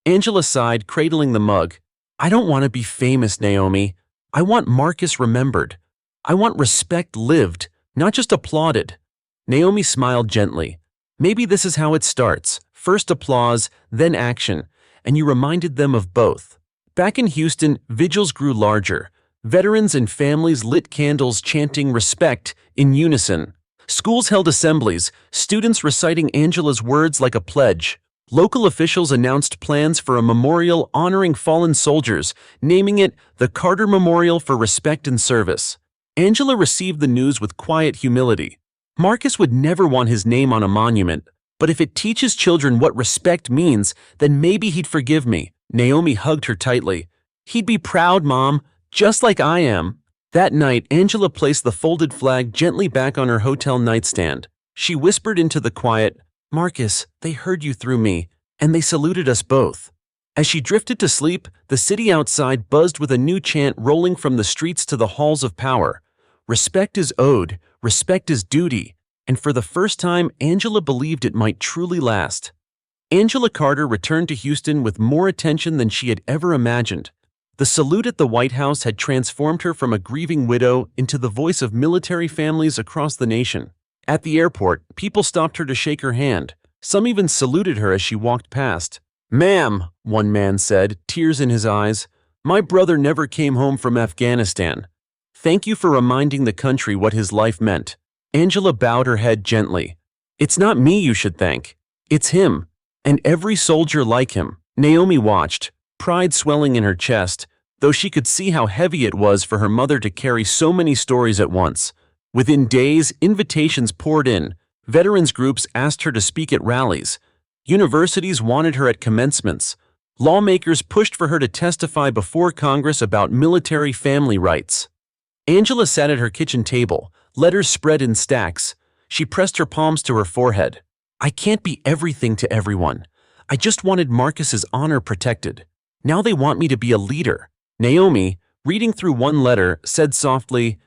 Angela sighed, cradling the mug. "I don't want to be famous, Naomi. I want Marcus remembered. I want respect lived, not just applauded." Naomi smiled gently. "Maybe this is how it starts. First applause, then action." And you reminded them of both. Back in Houston, vigils grew larger. Veterans and families lit candles chanting respect in unison. Schools held assemblies, students reciting Angela's words like a pledge. Local officials announced plans for a memorial honoring fallen soldiers, naming it the Carter Memorial for Respect and Service. Angela received the news with quiet humility. Marcus would never want his name on a monument, but if it teaches children what respect means, then maybe he'd forgive me. Naomi hugged her tightly. "He'd be proud, Mom. Just like I am." That night, Angela placed the folded flag gently back on her hotel nightstand. She whispered into the quiet, "Marcus, they heard you through me, and they saluted us both." As she drifted to sleep, the city outside buzzed with a new chant rolling from the streets to the halls of power. Respect is owed, respect is duty, and for the first time, Angela believed it might truly last. Angela Carter returned to Houston with more attention than she had ever imagined. The salute at the White House had transformed her from a grieving widow into the voice of military families across the nation. At the airport, people stopped her to shake her hand. Some even saluted her as she walked past. "Ma'am," one man said, tears in his eyes, "my brother never came home from Afghanistan. Thank you for reminding the country what his life meant." Angela bowed her head gently. "It's not me you should thank. It's him, and every soldier like him." Naomi watched, pride swelling in her chest, though she could see how heavy it was for her mother to carry so many stories at once. Within days, invitations poured in. Veterans groups asked her to speak at rallies. Universities wanted her at commencements. Lawmakers pushed for her to testify before Congress about military family rights. Angela sat at her kitchen table, letters spread in stacks. She pressed her palms to her forehead. "I can't be everything to everyone. I just wanted Marcus's honor protected. Now they want me to be a leader." Naomi, reading through one letter, said softly,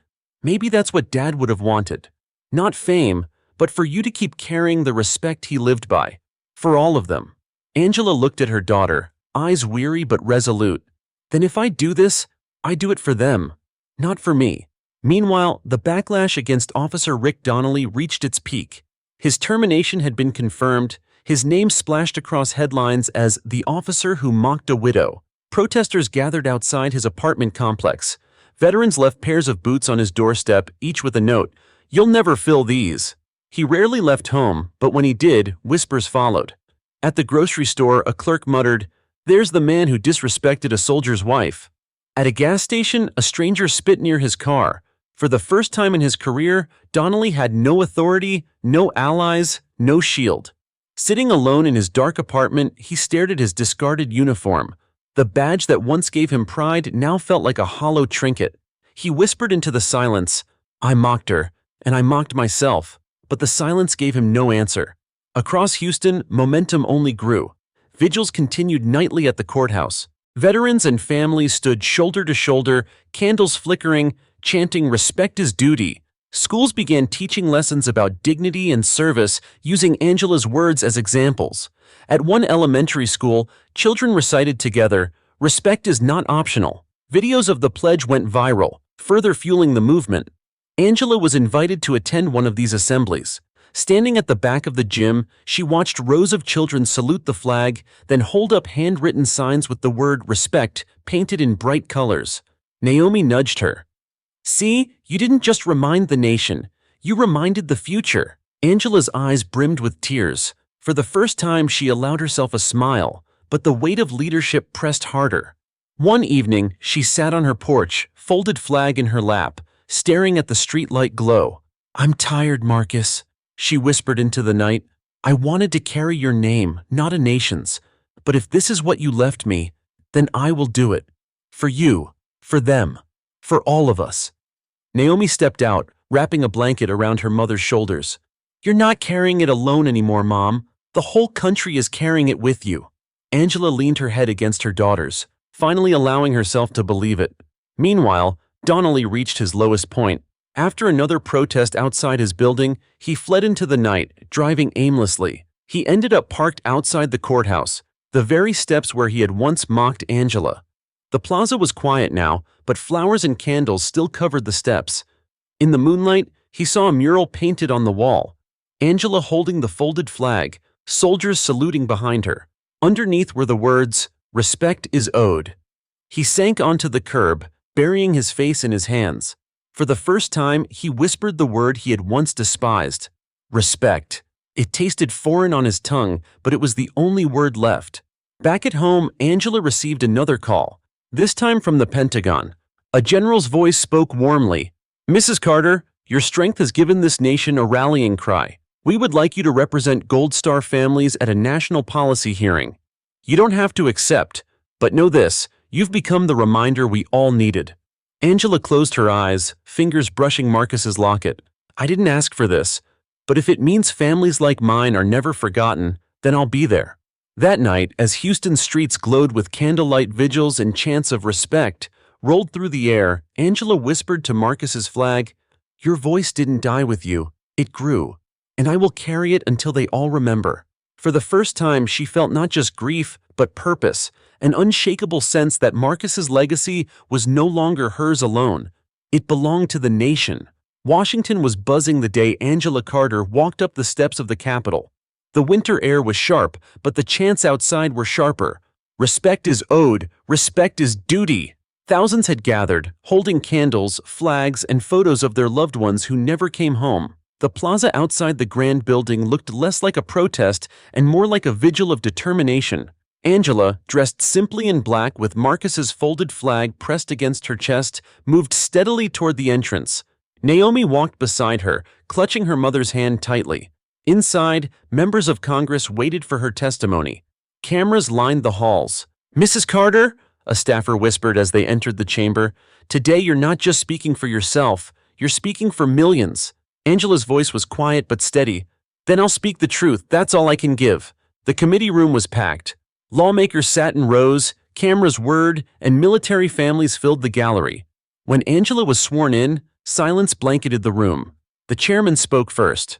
"Maybe that's what Dad would have wanted. Not fame, but for you to keep carrying the respect he lived by. For all of them." Angela looked at her daughter, eyes weary but resolute. "Then if I do this, I do it for them, not for me." Meanwhile, the backlash against Officer Rick Donnelly reached its peak. His termination had been confirmed. His name splashed across headlines as the officer who mocked a widow. Protesters gathered outside his apartment complex. Veterans left pairs of boots on his doorstep, each with a note, "You'll never fill these." He rarely left home, but when he did, whispers followed. At the grocery store, a clerk muttered, There's the man who disrespected a soldier's wife. At a gas station, a stranger spit near his car. For the first time in his career, Donnelly had no authority, no allies, no shield. Sitting alone in his dark apartment, he stared at his discarded uniform. The badge that once gave him pride now felt like a hollow trinket. He whispered into the silence, "I mocked her, and I mocked myself," but the silence gave him no answer. Across Houston, momentum only grew. Vigils continued nightly at the courthouse. Veterans and families stood shoulder to shoulder, candles flickering, chanting "Respect is duty." Schools began teaching lessons about dignity and service, using Angela's words as examples. At one elementary school, children recited together, "Respect is not optional." Videos of the pledge went viral, further fueling the movement. Angela was invited to attend one of these assemblies. Standing at the back of the gym, she watched rows of children salute the flag, then hold up handwritten signs with the word "respect" painted in bright colors. Naomi nudged her. "See, you didn't just remind the nation, you reminded the future." Angela's eyes brimmed with tears. For the first time, she allowed herself a smile, but the weight of leadership pressed harder. One evening, she sat on her porch, folded flag in her lap, staring at the streetlight glow. "I'm tired, Marcus," she whispered into the night. "I wanted to carry your name, not a nation's. But if this is what you left me, then I will do it. For you, for them, for all of us." Naomi stepped out, wrapping a blanket around her mother's shoulders. "You're not carrying it alone anymore, Mom. The whole country is carrying it with you." Angela leaned her head against her daughter's, finally allowing herself to believe it. Meanwhile, Donnelly reached his lowest point. After another protest outside his building, he fled into the night, driving aimlessly. He ended up parked outside the courthouse, the very steps where he had once mocked Angela. The plaza was quiet now, but flowers and candles still covered the steps. In the moonlight, he saw a mural painted on the wall. Angela holding the folded flag, soldiers saluting behind her. Underneath were the words, "Respect is owed." He sank onto the curb, burying his face in his hands. For the first time, he whispered the word he had once despised. Respect. It tasted foreign on his tongue, but it was the only word left. Back at home, Angela received another call, this time from the Pentagon. A general's voice spoke warmly. "Mrs. Carter, your strength has given this nation a rallying cry. We would like you to represent Gold Star families at a national policy hearing. You don't have to accept, but know this, you've become the reminder we all needed." Angela closed her eyes, fingers brushing Marcus's locket. "I didn't ask for this, but if it means families like mine are never forgotten, then I'll be there." That night, as Houston streets glowed with candlelight vigils and chants of respect rolled through the air, Angela whispered to Marcus's flag, "Your voice didn't die with you, it grew, and I will carry it until they all remember." For the first time, she felt not just grief, but purpose, an unshakable sense that Marcus's legacy was no longer hers alone. It belonged to the nation. Washington was buzzing the day Angela Carter walked up the steps of the Capitol. The winter air was sharp, but the chants outside were sharper. Respect is owed, respect is duty. Thousands had gathered, holding candles, flags, and photos of their loved ones who never came home. The plaza outside the grand building looked less like a protest and more like a vigil of determination. Angela, dressed simply in black with Marcus's folded flag pressed against her chest, moved steadily toward the entrance. Naomi walked beside her, clutching her mother's hand tightly. Inside, members of Congress waited for her testimony. Cameras lined the halls. "Mrs. Carter," a staffer whispered as they entered the chamber, "today you're not just speaking for yourself, you're speaking for millions." Angela's voice was quiet but steady. "Then I'll speak the truth, that's all I can give." The committee room was packed. Lawmakers sat in rows, cameras whirred, and military families filled the gallery. When Angela was sworn in, silence blanketed the room. The chairman spoke first.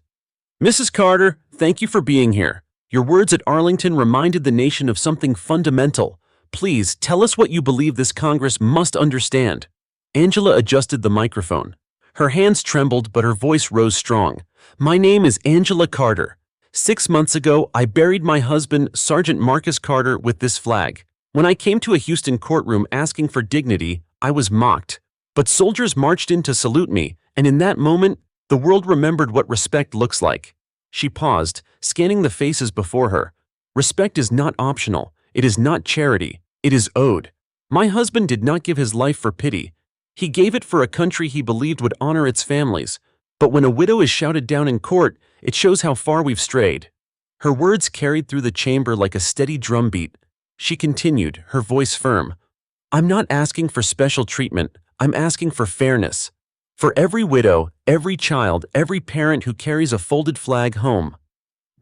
"Mrs. Carter, thank you for being here. Your words at Arlington reminded the nation of something fundamental. Please tell us what you believe this Congress must understand." Angela adjusted the microphone. Her hands trembled, but her voice rose strong. "My name is Angela Carter. 6 months ago, I buried my husband, Sergeant Marcus Carter, with this flag. When I came to a Houston courtroom asking for dignity, I was mocked. But soldiers marched in to salute me, and in that moment, the world remembered what respect looks like." She paused, scanning the faces before her. "Respect is not optional. It is not charity. It is owed. My husband did not give his life for pity. He gave it for a country he believed would honor its families. But when a widow is shouted down in court, it shows how far we've strayed." Her words carried through the chamber like a steady drumbeat. She continued, her voice firm. "I'm not asking for special treatment. I'm asking for fairness. For every widow, every child, every parent who carries a folded flag home.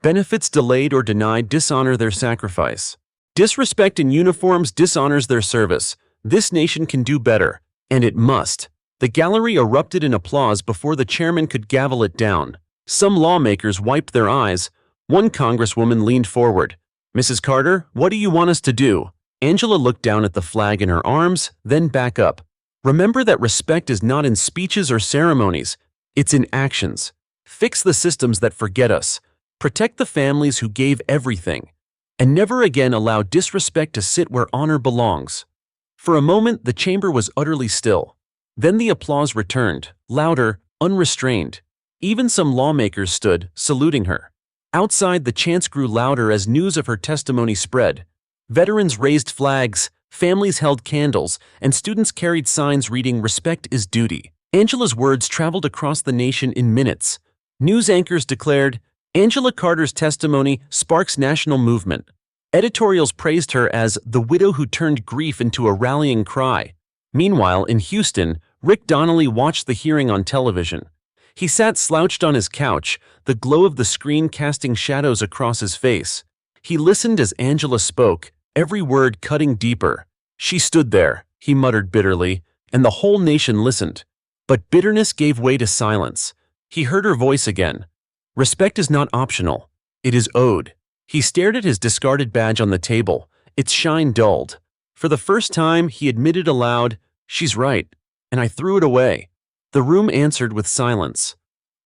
Benefits delayed or denied dishonor their sacrifice. Disrespect in uniforms dishonors their service. This nation can do better, and it must." The gallery erupted in applause before the chairman could gavel it down. Some lawmakers wiped their eyes. One congresswoman leaned forward. "Mrs. Carter, what do you want us to do?" Angela looked down at the flag in her arms, then back up. "Remember that respect is not in speeches or ceremonies. It's in actions. Fix the systems that forget us. Protect the families who gave everything. And never again allow disrespect to sit where honor belongs." For a moment, the chamber was utterly still. Then the applause returned, louder, unrestrained. Even some lawmakers stood, saluting her. Outside, the chants grew louder as news of her testimony spread. Veterans raised flags, families held candles, and students carried signs reading "Respect is duty." Angela's words traveled across the nation in minutes. News anchors declared, "Angela Carter's testimony sparks national movement." Editorials praised her as the widow who turned grief into a rallying cry. Meanwhile, in Houston, Rick Donnelly watched the hearing on television. He sat slouched on his couch, the glow of the screen casting shadows across his face. He listened as Angela spoke, every word cutting deeper. "She stood there," he muttered bitterly, and the whole nation listened. But bitterness gave way to silence. He heard her voice again. "Respect is not optional. It is owed." He stared at his discarded badge on the table, its shine dulled. For the first time, he admitted aloud, "She's right, and I threw it away." The room answered with silence.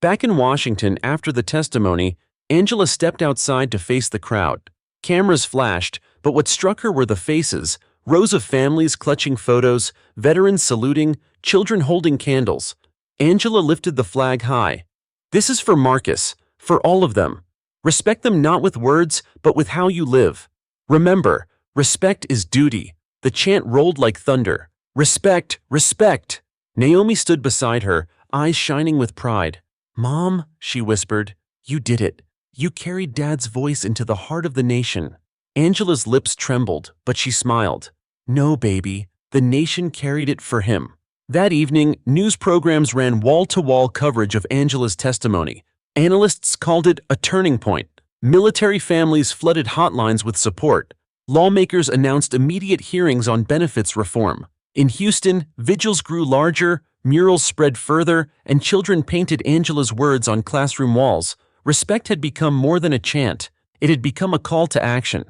Back in Washington after the testimony, Angela stepped outside to face the crowd. Cameras flashed, but what struck her were the faces, rows of families clutching photos, veterans saluting, children holding candles. Angela lifted the flag high. "This is for Marcus, for all of them. Respect them not with words, but with how you live. Remember, respect is duty." The chant rolled like thunder. "Respect, respect." Naomi stood beside her, eyes shining with pride. "Mom," she whispered, "you did it. You carried Dad's voice into the heart of the nation." Angela's lips trembled, but she smiled. "No, baby, the nation carried it for him." That evening, news programs ran wall-to-wall coverage of Angela's testimony. Analysts called it a turning point. Military families flooded hotlines with support. Lawmakers announced immediate hearings on benefits reform. In Houston, vigils grew larger, murals spread further, and children painted Angela's words on classroom walls. Respect had become more than a chant. It had become a call to action.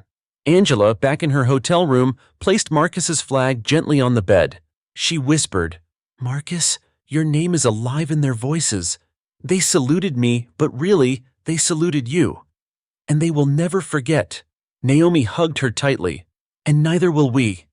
Angela, back in her hotel room, placed Marcus's flag gently on the bed. She whispered, "Marcus, your name is alive in their voices. They saluted me, but really, they saluted you. And they will never forget." Naomi hugged her tightly. "And neither will we."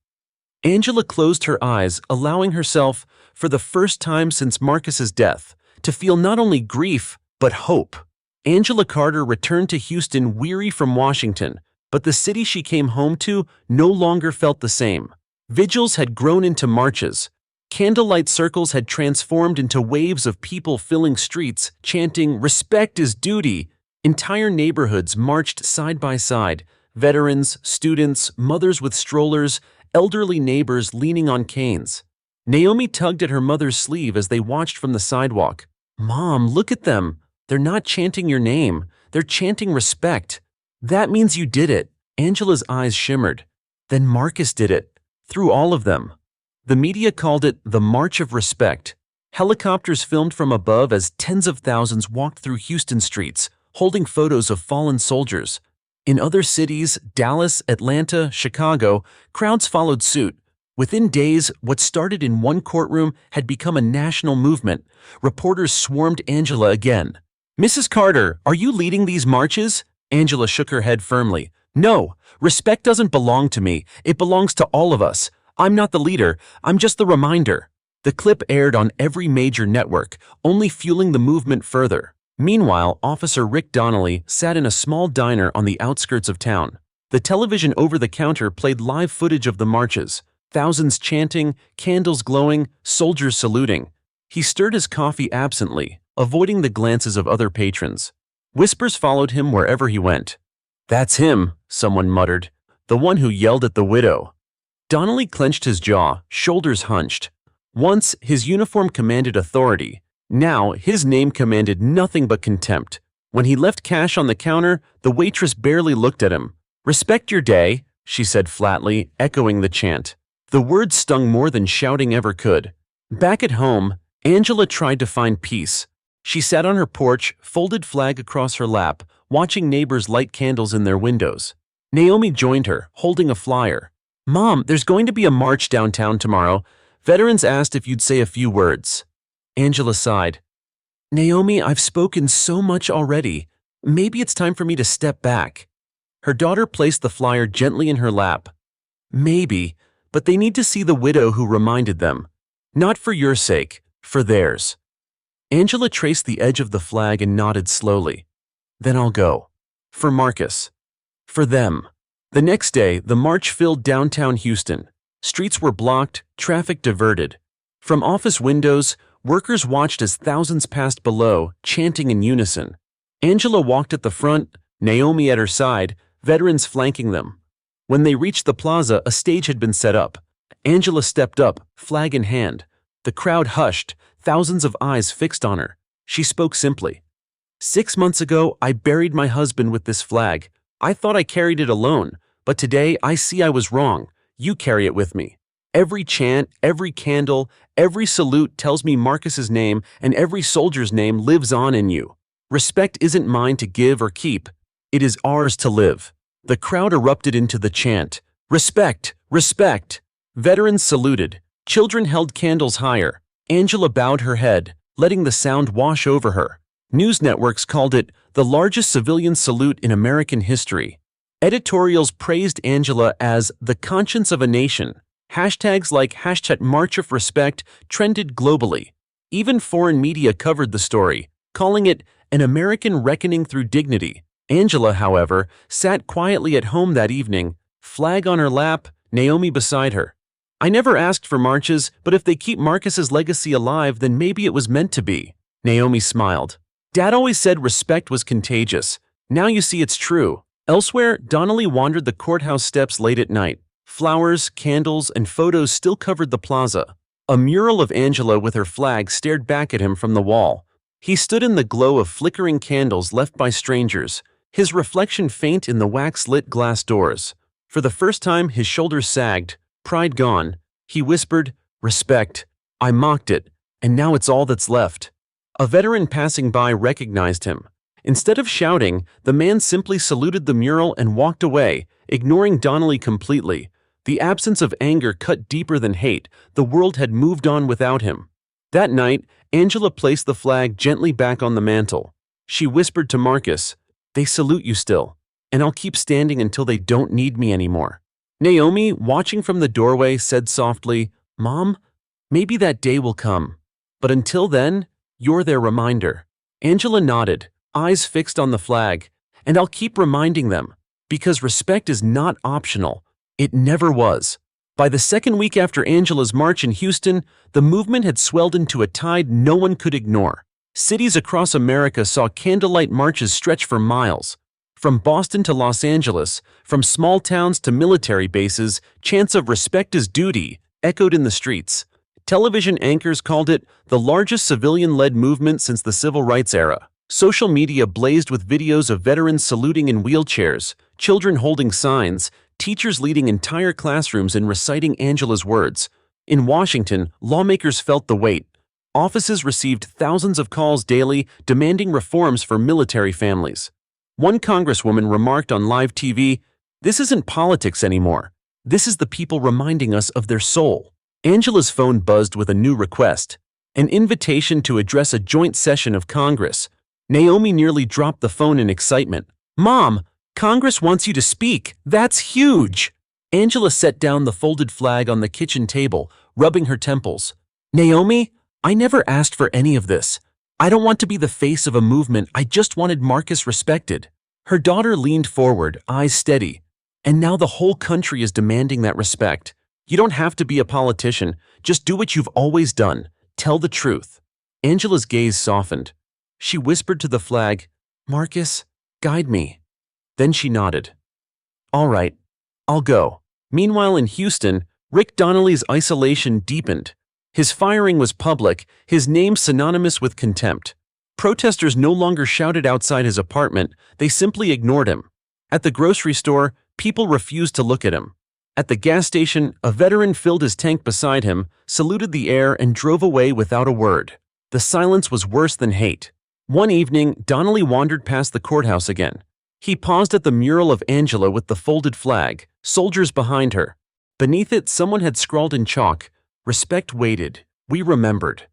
Angela closed her eyes, allowing herself, for the first time since Marcus's death, to feel not only grief, but hope. Angela Carter returned to Houston weary from Washington, but the city she came home to no longer felt the same. Vigils had grown into marches. Candlelight circles had transformed into waves of people filling streets, chanting, "Respect is duty." Entire neighborhoods marched side by side, veterans, students, mothers with strollers, elderly neighbors leaning on canes. Naomi tugged at her mother's sleeve as they watched from the sidewalk. "Mom, look at them. They're not chanting your name. They're chanting respect." "That means you did it." Angela's eyes shimmered. "Then Marcus did it. Through all of them." The media called it the March of Respect. Helicopters filmed from above as tens of thousands walked through Houston streets, holding photos of fallen soldiers. In other cities, Dallas, Atlanta, Chicago, crowds followed suit. Within days, what started in one courtroom had become a national movement. Reporters swarmed Angela again. "Mrs. Carter, are you leading these marches?" Angela shook her head firmly. "No, respect doesn't belong to me. It belongs to all of us. I'm not the leader. I'm just the reminder." The clip aired on every major network, only fueling the movement further. Meanwhile, Officer Rick Donnelly sat in a small diner on the outskirts of town. The television over the counter played live footage of the marches, thousands chanting, candles glowing, soldiers saluting. He stirred his coffee absently, avoiding the glances of other patrons. Whispers followed him wherever he went. "That's him," someone muttered, "the one who yelled at the widow." Donnelly clenched his jaw, shoulders hunched. Once, his uniform commanded authority. Now, his name commanded nothing but contempt. When he left cash on the counter, the waitress barely looked at him. "Respect your day," she said flatly, echoing the chant. The words stung more than shouting ever could. Back at home, Angela tried to find peace. She sat on her porch, folded flag across her lap, watching neighbors light candles in their windows. Naomi joined her, holding a flyer. "Mom, there's going to be a march downtown tomorrow. Veterans asked if you'd say a few words." Angela sighed. "Naomi, I've spoken so much already. Maybe it's time for me to step back." Her daughter placed the flyer gently in her lap. "Maybe, but they need to see the widow who reminded them. Not for your sake, for theirs." Angela traced the edge of the flag and nodded slowly. "Then I'll go. For Marcus. For them." The next day, the march filled downtown Houston. Streets were blocked, traffic diverted. From office windows, workers watched as thousands passed below, chanting in unison. Angela walked at the front, Naomi at her side, veterans flanking them. When they reached the plaza, a stage had been set up. Angela stepped up, flag in hand. The crowd hushed, thousands of eyes fixed on her. She spoke simply. "6 months ago, I buried my husband with this flag. I thought I carried it alone, but today I see I was wrong. You carry it with me. Every chant, every candle, every salute tells me Marcus's name, and every soldier's name lives on in you. Respect isn't mine to give or keep. It is ours to live." The crowd erupted into the chant. "Respect! Respect!" Veterans saluted. Children held candles higher. Angela bowed her head, letting the sound wash over her. News networks called it the largest civilian salute in American history. Editorials praised Angela as the conscience of a nation. Hashtags like #MarchOfRespect trended globally. Even foreign media covered the story, calling it an American reckoning through dignity. Angela, however, sat quietly at home that evening, flag on her lap, Naomi beside her. "I never asked for marches, but if they keep Marcus's legacy alive, then maybe it was meant to be." Naomi smiled. "Dad always said respect was contagious. Now you see it's true." Elsewhere, Donnelly wandered the courthouse steps late at night. Flowers, candles, and photos still covered the plaza. A mural of Angela with her flag stared back at him from the wall. He stood in the glow of flickering candles left by strangers, his reflection faint in the wax-lit glass doors. For the first time, his shoulders sagged, pride gone. He whispered, "Respect." I mocked it, and now it's all that's left. A veteran passing by recognized him. Instead of shouting, the man simply saluted the mural and walked away, ignoring Donnelly completely. The absence of anger cut deeper than hate. The world had moved on without him. That night, Angela placed the flag gently back on the mantel. She whispered to Marcus, "They salute you still, and I'll keep standing until they don't need me anymore." Naomi, watching from the doorway, said softly, "Mom, maybe that day will come. But until then, you're their reminder." Angela nodded, eyes fixed on the flag. "And I'll keep reminding them, because respect is not optional. It never was." By the second week after Angela's march in Houston, the movement had swelled into a tide no one could ignore. Cities across America saw candlelight marches stretch for miles. From Boston to Los Angeles, from small towns to military bases, chants of "respect is duty" echoed in the streets. Television anchors called it the largest civilian-led movement since the Civil Rights era. Social media blazed with videos of veterans saluting in wheelchairs, children holding signs, teachers leading entire classrooms in reciting Angela's words. In Washington, lawmakers felt the weight. Offices received thousands of calls daily demanding reforms for military families. One congresswoman remarked on live TV, "This isn't politics anymore. This is the people reminding us of their soul." Angela's phone buzzed with a new request, an invitation to address a joint session of Congress. Naomi nearly dropped the phone in excitement. "Mom, Congress wants you to speak. That's huge." Angela set down the folded flag on the kitchen table, rubbing her temples. "Naomi, I never asked for any of this. I don't want to be the face of a movement. I just wanted Marcus respected." Her daughter leaned forward, eyes steady. And now the whole country is demanding that respect. You don't have to be a politician. Just do what you've always done. Tell the truth. Angela's gaze softened. She whispered to the flag, "Marcus, guide me." Then she nodded. "All right, I'll go." Meanwhile in Houston, Rick Donnelly's isolation deepened. His firing was public, his name synonymous with contempt. Protesters no longer shouted outside his apartment, they simply ignored him. At the grocery store, people refused to look at him. At the gas station, a veteran filled his tank beside him, saluted the air, and drove away without a word. The silence was worse than hate. One evening, Donnelly wandered past the courthouse again. He paused at the mural of Angela with the folded flag, soldiers behind her. Beneath it, someone had scrawled in chalk, "Respect waited. We remembered."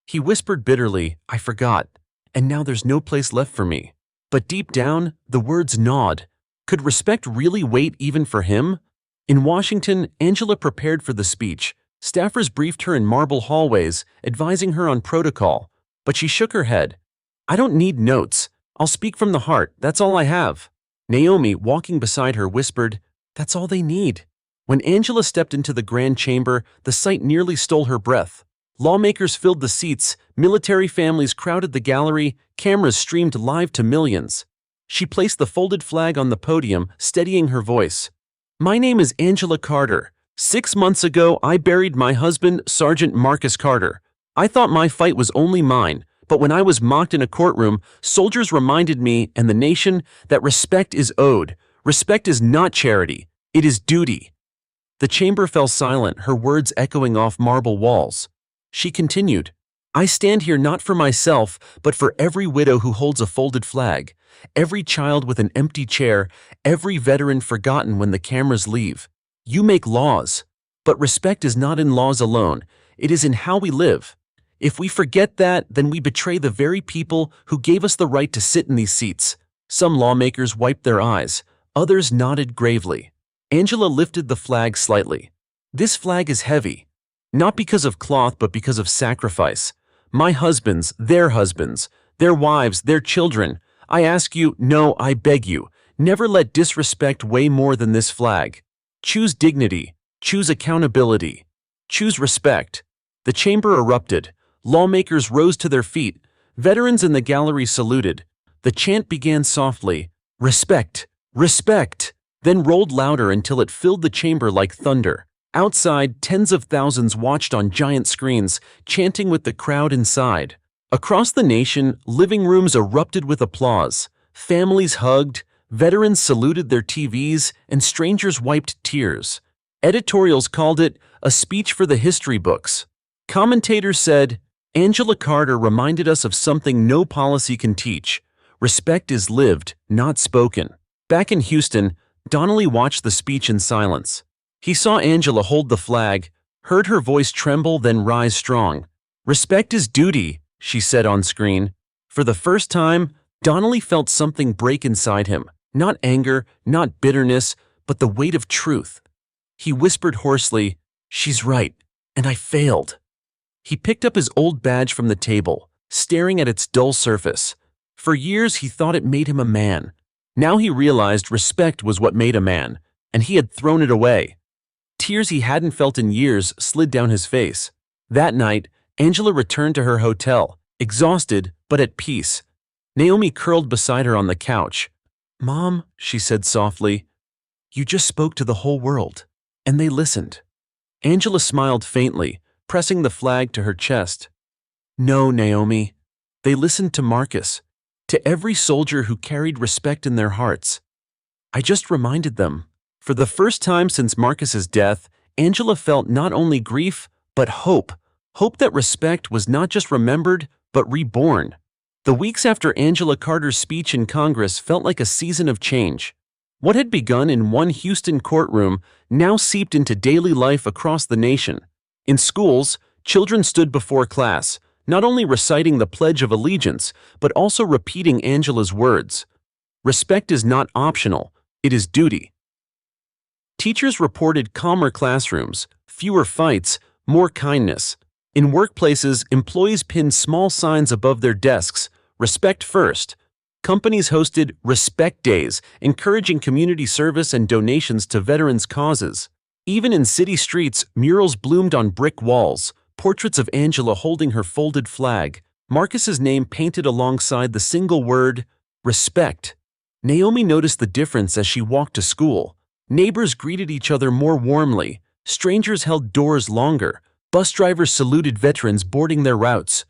He whispered bitterly, "I forgot. And now there's no place left for me." But deep down, the words gnawed. Could respect really wait even for him? In Washington, Angela prepared for the speech. Staffers briefed her in marble hallways, advising her on protocol. But she shook her head. "I don't need notes. I'll speak from the heart. That's all I have." Naomi, walking beside her, whispered, "That's all they need." When Angela stepped into the grand chamber, the sight nearly stole her breath. Lawmakers filled the seats, military families crowded the gallery, cameras streamed live to millions. She placed the folded flag on the podium, steadying her voice. "My name is Angela Carter. 6 months ago, I buried my husband, Sergeant Marcus Carter. I thought my fight was only mine, but when I was mocked in a courtroom, soldiers reminded me and the nation that respect is owed. Respect is not charity. It is duty." The chamber fell silent, her words echoing off marble walls. She continued, "I stand here not for myself, but for every widow who holds a folded flag, every child with an empty chair, every veteran forgotten when the cameras leave. You make laws, but respect is not in laws alone, it is in how we live. If we forget that, then we betray the very people who gave us the right to sit in these seats." Some lawmakers wiped their eyes, others nodded gravely. Angela lifted the flag slightly. "This flag is heavy. Not because of cloth, but because of sacrifice. My husbands, their wives, their children. I ask you, no, I beg you, never let disrespect weigh more than this flag. Choose dignity, choose accountability, choose respect." The chamber erupted. Lawmakers rose to their feet. Veterans in the gallery saluted. The chant began softly, "Respect, respect," then rolled louder until it filled the chamber like thunder. Outside, tens of thousands watched on giant screens, chanting with the crowd inside. Across the nation, living rooms erupted with applause. Families hugged, veterans saluted their TVs, and strangers wiped tears. Editorials called it a speech for the history books. Commentators said, "Angela Carter reminded us of something no policy can teach. Respect is lived, not spoken." Back in Houston, Donnelly watched the speech in silence. He saw Angela hold the flag, heard her voice tremble then rise strong. "Respect is duty," she said on screen. For the first time, Donnelly felt something break inside him. Not anger, not bitterness, but the weight of truth. He whispered hoarsely, "She's right, and I failed." He picked up his old badge from the table, staring at its dull surface. For years he thought it made him a man. Now he realized respect was what made a man, and he had thrown it away. Tears he hadn't felt in years slid down his face. That night, Angela returned to her hotel, exhausted but at peace. Naomi curled beside her on the couch. "Mom," she said softly, "you just spoke to the whole world, and they listened." Angela smiled faintly, pressing the flag to her chest. "No, Naomi. They listened to Marcus, to every soldier who carried respect in their hearts. I just reminded them." For the first time since Marcus's death, Angela felt not only grief, but hope. Hope that respect was not just remembered, but reborn. The weeks after Angela Carter's speech in Congress felt like a season of change. What had begun in one Houston courtroom now seeped into daily life across the nation. In schools, children stood before class, not only reciting the Pledge of Allegiance, but also repeating Angela's words. Respect is not optional, it is duty. Teachers reported calmer classrooms, fewer fights, more kindness. In workplaces, employees pinned small signs above their desks, "Respect first." Companies hosted respect days, encouraging community service and donations to veterans' causes. Even in city streets, murals bloomed on brick walls, portraits of Angela holding her folded flag, Marcus's name painted alongside the single word, respect. Naomi noticed the difference as she walked to school. Neighbors greeted each other more warmly, strangers held doors longer, bus drivers saluted veterans boarding their routes.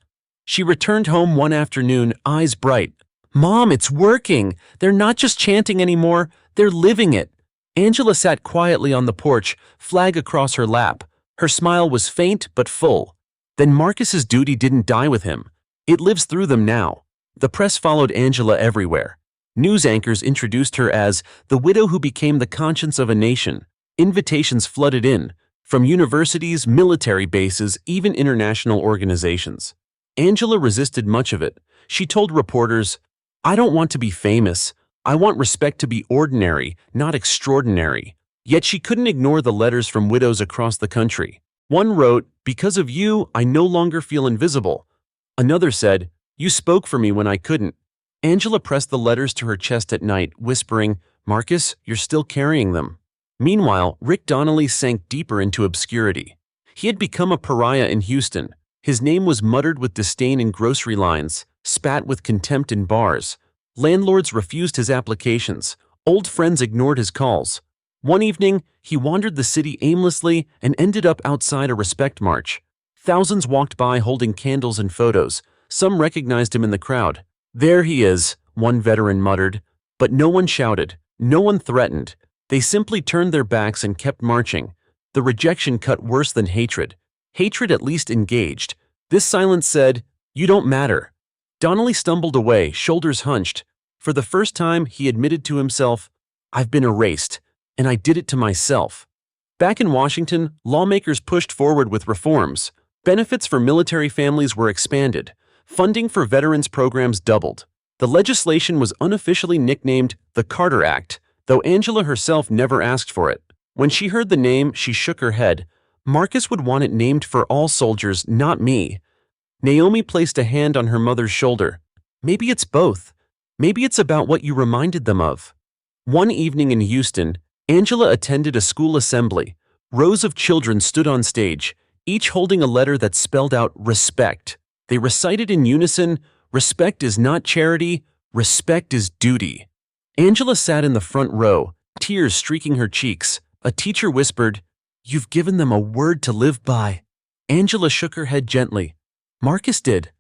She returned home one afternoon, eyes bright. "Mom, it's working! They're not just chanting anymore, they're living it." Angela sat quietly on the porch, flag across her lap. Her smile was faint but full. Then Marcus's duty didn't die with him. It lives through them now. The press followed Angela everywhere. News anchors introduced her as the widow who became the conscience of a nation. Invitations flooded in, from universities, military bases, even international organizations. Angela resisted much of it. She told reporters, "I don't want to be famous. I want respect to be ordinary, not extraordinary." Yet she couldn't ignore the letters from widows across the country. One wrote, "Because of you, I no longer feel invisible." Another said, "You spoke for me when I couldn't." Angela pressed the letters to her chest at night, whispering, "Marcus, you're still carrying them." Meanwhile, Rick Donnelly sank deeper into obscurity. He had become a pariah in Houston. His name was muttered with disdain in grocery lines, spat with contempt in bars. Landlords refused his applications. Old friends ignored his calls. One evening, he wandered the city aimlessly and ended up outside a respect march. Thousands walked by holding candles and photos. Some recognized him in the crowd. "There he is," one veteran muttered. But no one shouted. No one threatened. They simply turned their backs and kept marching. The rejection cut worse than hatred. Hatred at least engaged. This silence said, "You don't matter." Donnelly stumbled away, shoulders hunched. For the first time, he admitted to himself, "I've been erased, and I did it to myself." Back in Washington, lawmakers pushed forward with reforms. Benefits for military families were expanded. Funding for veterans programs doubled. The legislation was unofficially nicknamed the Carter Act, though Angela herself never asked for it. When she heard the name, she shook her head. "Marcus would want it named for all soldiers, not me." Naomi placed a hand on her mother's shoulder. "Maybe it's both. Maybe it's about what you reminded them of." One evening in Houston, Angela attended a school assembly. Rows of children stood on stage, each holding a letter that spelled out respect. They recited in unison, "Respect is not charity, respect is duty." Angela sat in the front row, tears streaking her cheeks. A teacher whispered, "You've given them a word to live by." Angela shook her head gently. "Marcus did.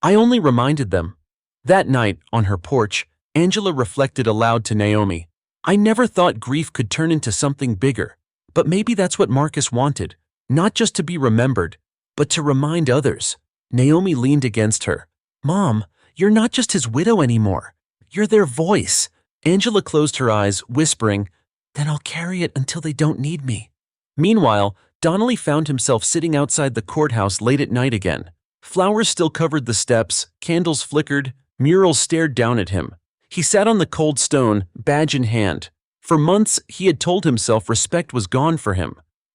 I only reminded them." That night, on her porch, Angela reflected aloud to Naomi. "I never thought grief could turn into something bigger. But maybe that's what Marcus wanted. Not just to be remembered, but to remind others." Naomi leaned against her. "Mom, you're not just his widow anymore. You're their voice." Angela closed her eyes, whispering, "Then I'll carry it until they don't need me." Meanwhile, Donnelly found himself sitting outside the courthouse late at night again. Flowers still covered the steps, candles flickered, murals stared down at him. He sat on the cold stone, badge in hand. For months, he had told himself respect was gone for him.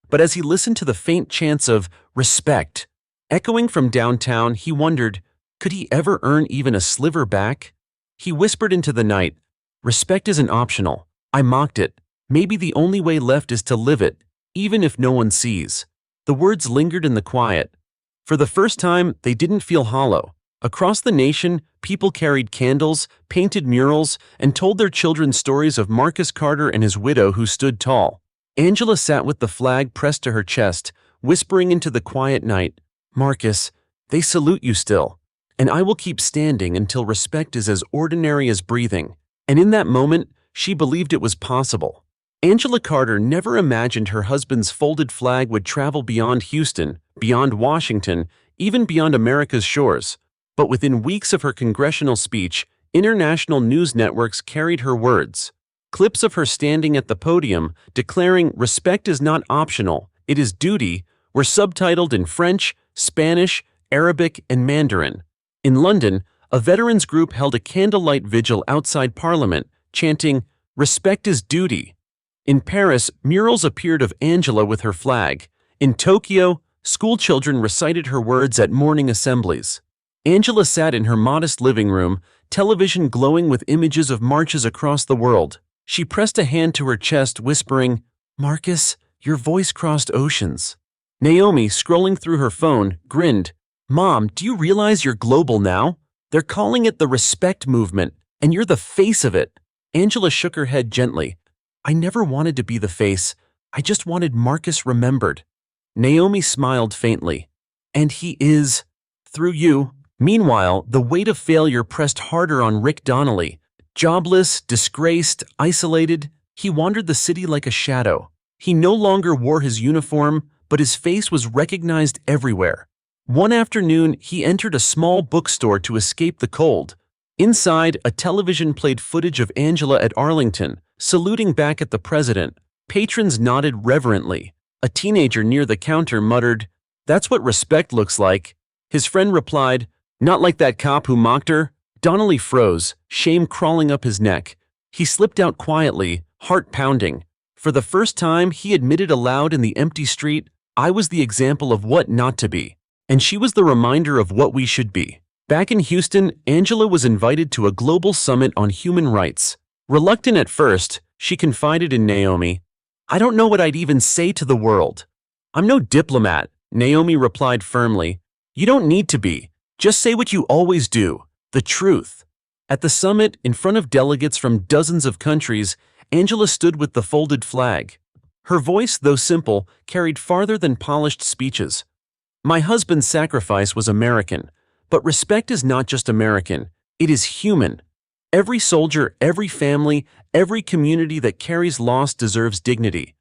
But as he listened to the faint chants of respect echoing from downtown, he wondered, could he ever earn even a sliver back? He whispered into the night, "Respect isn't optional. I mocked it. Maybe the only way left is to live it, even if no one sees." The words lingered in the quiet. For the first time, they didn't feel hollow. Across the nation, people carried candles, painted murals, and told their children stories of Marcus Carter and his widow who stood tall. Angela sat with the flag pressed to her chest, whispering into the quiet night, "Marcus, they salute you still, and I will keep standing until respect is as ordinary as breathing." And in that moment, she believed it was possible. Angela Carter never imagined her husband's folded flag would travel beyond Houston, beyond Washington, even beyond America's shores. But within weeks of her congressional speech, international news networks carried her words. Clips of her standing at the podium, declaring respect is not optional, it is duty, were subtitled in French, Spanish, Arabic, and Mandarin. In London, a veterans group held a candlelight vigil outside Parliament, chanting, "Respect is duty." In Paris, murals appeared of Angela with her flag. In Tokyo, schoolchildren recited her words at morning assemblies. Angela sat in her modest living room, television glowing with images of marches across the world. She pressed a hand to her chest, whispering, "Marcus, your voice crossed oceans." Naomi, scrolling through her phone, grinned. "Mom, do you realize you're global now? They're calling it the respect movement, and you're the face of it." Angela shook her head gently. "I never wanted to be the face. I just wanted Marcus remembered." Naomi smiled faintly. "And he is, through you." Meanwhile, the weight of failure pressed harder on Rick Donnelly. Jobless, disgraced, isolated, he wandered the city like a shadow. He no longer wore his uniform, but his face was recognized everywhere. One afternoon, he entered a small bookstore to escape the cold. Inside, a television played footage of Angela at Arlington, saluting back at the president. Patrons nodded reverently. A teenager near the counter muttered, "That's what respect looks like." His friend replied, "Not like that cop who mocked her." Donnelly froze, shame crawling up his neck. He slipped out quietly, heart pounding. For the first time, he admitted aloud in the empty street, "I was the example of what not to be. And she was the reminder of what we should be." Back in Houston, Angela was invited to a global summit on human rights. Reluctant at first, she confided in Naomi, "I don't know what I'd even say to the world." "I'm no diplomat," Naomi replied firmly. "You don't need to be. Just say what you always do, the truth." At the summit, in front of delegates from dozens of countries, Angela stood with the folded flag. Her voice, though simple, carried farther than polished speeches. "My husband's sacrifice was American, but respect is not just American, it is human. Every soldier, every family, every community that carries loss deserves dignity.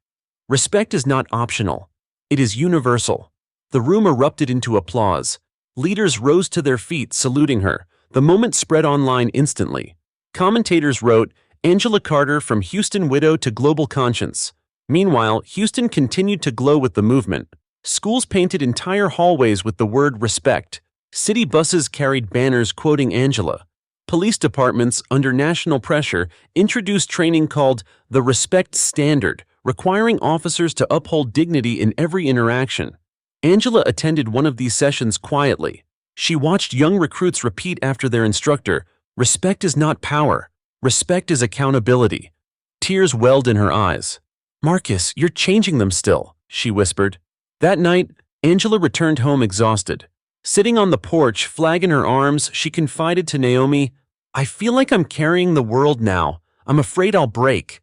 Respect is not optional, it is universal." The room erupted into applause. Leaders rose to their feet, saluting her. The moment spread online instantly. Commentators wrote, "Angela Carter from Houston widow to global conscience." Meanwhile, Houston continued to glow with the movement. Schools painted entire hallways with the word respect. City buses carried banners quoting Angela. Police departments, under national pressure, introduced training called the Respect Standard, requiring officers to uphold dignity in every interaction. Angela attended one of these sessions quietly. She watched young recruits repeat after their instructor, "Respect is not power. Respect is accountability." Tears welled in her eyes. "Marcus, you're changing them still," she whispered. That night, Angela returned home exhausted. Sitting on the porch, flag in her arms, she confided to Naomi, "I feel like I'm carrying the world now. I'm afraid I'll break."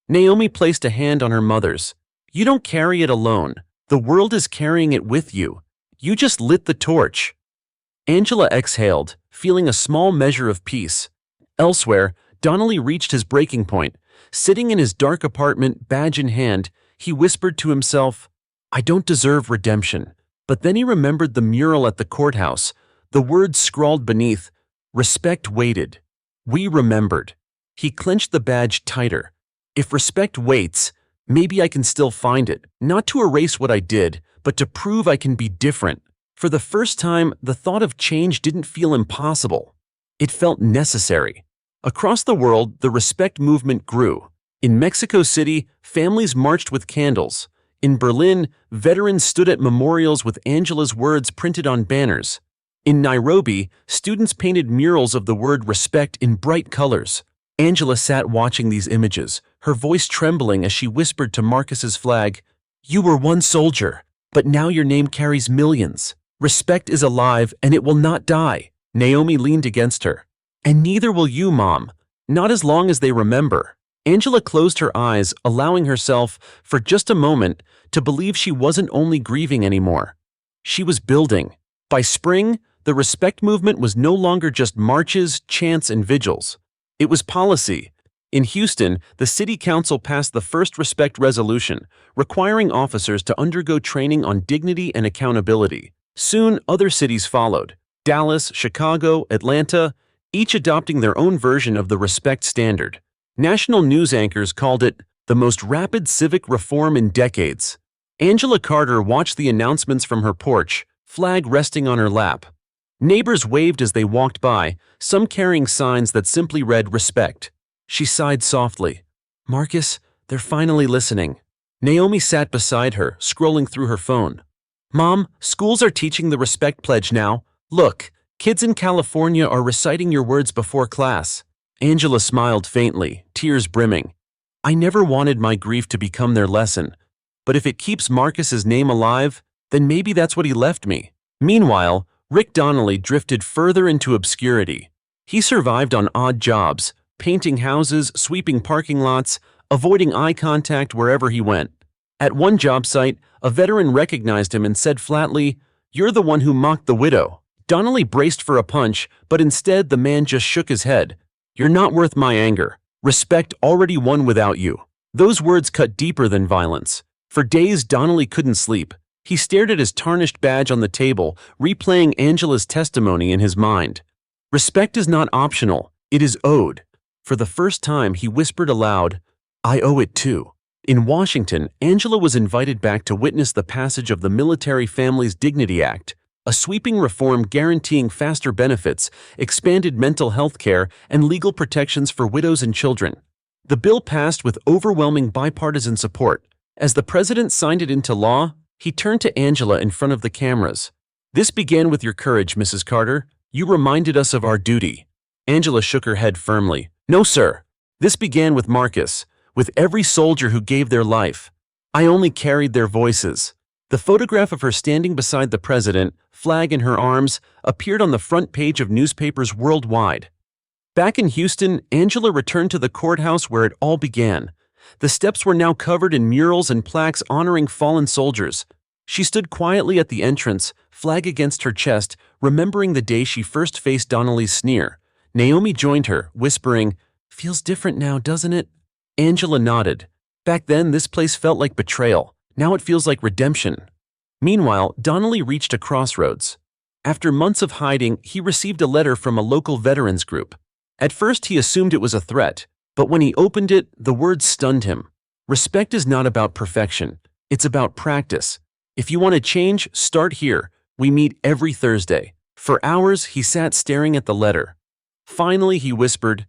Naomi placed a hand on her mother's. "You don't carry it alone. The world is carrying it with you. You just lit the torch." Angela exhaled, feeling a small measure of peace. Elsewhere, Donnelly reached his breaking point. Sitting in his dark apartment, badge in hand, he whispered to himself, "I don't deserve redemption." But then he remembered the mural at the courthouse, the words scrawled beneath, "Respect waited. We remembered." He clenched the badge tighter. If respect waits, maybe I can still find it, not to erase what I did, but to prove I can be different. For the first time, the thought of change didn't feel impossible. It felt necessary. Across the world, the respect movement grew. In Mexico City, families marched with candles. In Berlin, veterans stood at memorials with Angela's words printed on banners. In Nairobi, students painted murals of the word respect in bright colors. Angela sat watching these images, her voice trembling as she whispered to Marcus's flag, "You were one soldier, but now your name carries millions. Respect is alive and it will not die." Naomi leaned against her. "And neither will you, Mom. Not as long as they remember." Angela closed her eyes, allowing herself, for just a moment, to believe she wasn't only grieving anymore. She was building. By spring, the respect movement was no longer just marches, chants, and vigils. It was policy. In Houston, the city council passed the first respect resolution, requiring officers to undergo training on dignity and accountability. Soon, other cities followed. Dallas, Chicago, Atlanta, each adopting their own version of the respect standard. National news anchors called it the most rapid civic reform in decades. Angela Carter watched the announcements from her porch, flag resting on her lap. Neighbors waved as they walked by, some carrying signs that simply read respect. She sighed softly. "Marcus, they're finally listening." Naomi sat beside her, scrolling through her phone. "Mom, schools are teaching the respect pledge now. Look, Kids in California are reciting your words before class. Angela smiled faintly, tears brimming. I never wanted my grief to become their lesson, but if it keeps Marcus's name alive, then maybe that's what he left me. Meanwhile, Rick Donnelly drifted further into obscurity. He survived on odd jobs, painting houses, sweeping parking lots, avoiding eye contact wherever he went. At one job site, a veteran recognized him and said flatly, "You're the one who mocked the widow." Donnelly braced for a punch, but instead the man just shook his head. "You're not worth my anger. Respect already won without you." Those words cut deeper than violence. For days, Donnelly couldn't sleep. He stared at his tarnished badge on the table, replaying Angela's testimony in his mind. Respect is not optional, it is owed. For the first time, he whispered aloud, "I owe it too." In Washington, Angela was invited back to witness the passage of the Military Families Dignity Act, a sweeping reform guaranteeing faster benefits, expanded mental health care, and legal protections for widows and children. The bill passed with overwhelming bipartisan support. As the president signed it into law, he turned to Angela in front of the cameras. "This began with your courage, Mrs. Carter. You reminded us of our duty." Angela shook her head firmly. "No, sir. This began with Marcus, with every soldier who gave their life. I only carried their voices." The photograph of her standing beside the president, flag in her arms, appeared on the front page of newspapers worldwide. Back in Houston, Angela returned to the courthouse where it all began. The steps were now covered in murals and plaques honoring fallen soldiers. She stood quietly at the entrance, flag against her chest, remembering the day she first faced Donnelly's sneer. Naomi joined her, whispering, "Feels different now, doesn't it?" Angela nodded. Back then, this place felt like betrayal. Now it feels like redemption. Meanwhile, Donnelly reached a crossroads. After months of hiding, he received a letter from a local veterans group. At first, he assumed it was a threat, but when he opened it, the words stunned him. Respect is not about perfection. It's about practice. If you want to change, start here. We meet every Thursday. For hours, he sat staring at the letter. Finally, he whispered,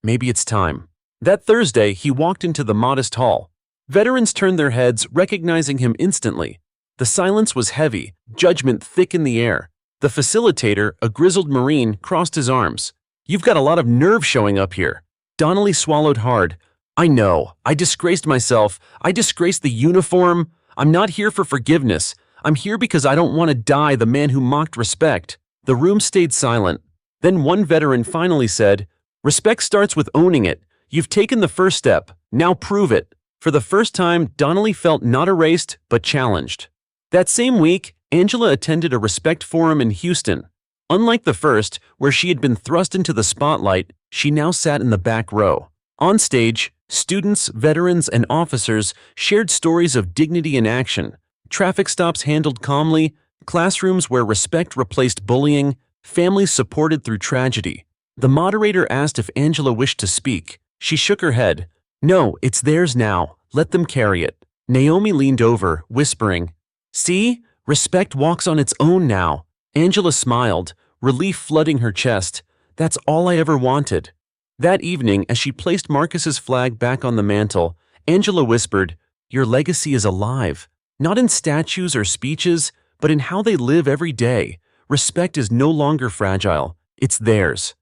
"Maybe it's time." That Thursday, he walked into the modest hall. Veterans turned their heads, recognizing him instantly. The silence was heavy, judgment thick in the air. The facilitator, a grizzled Marine, crossed his arms. "You've got a lot of nerve showing up here." Donnelly swallowed hard. "I know. I disgraced myself. I disgraced the uniform. I'm not here for forgiveness. I'm here because I don't want to die the man who mocked respect." The room stayed silent. Then one veteran finally said, "Respect starts with owning it. You've taken the first step. Now prove it." For the first time, Donnelly felt not erased, but challenged. That same week, Angela attended a respect forum in Houston. Unlike the first, where she had been thrust into the spotlight, she now sat in the back row. On stage, students, veterans, and officers shared stories of dignity in action. Traffic stops handled calmly, classrooms where respect replaced bullying, families supported through tragedy. The moderator asked if Angela wished to speak. She shook her head. "No, it's theirs now. Let them carry it." Naomi leaned over, whispering, "See? Respect walks on its own now." Angela smiled, relief flooding her chest. "That's all I ever wanted." That evening, as she placed Marcus's flag back on the mantel, Angela whispered, "Your legacy is alive, not in statues or speeches, but in how they live every day. Respect is no longer fragile. It's theirs."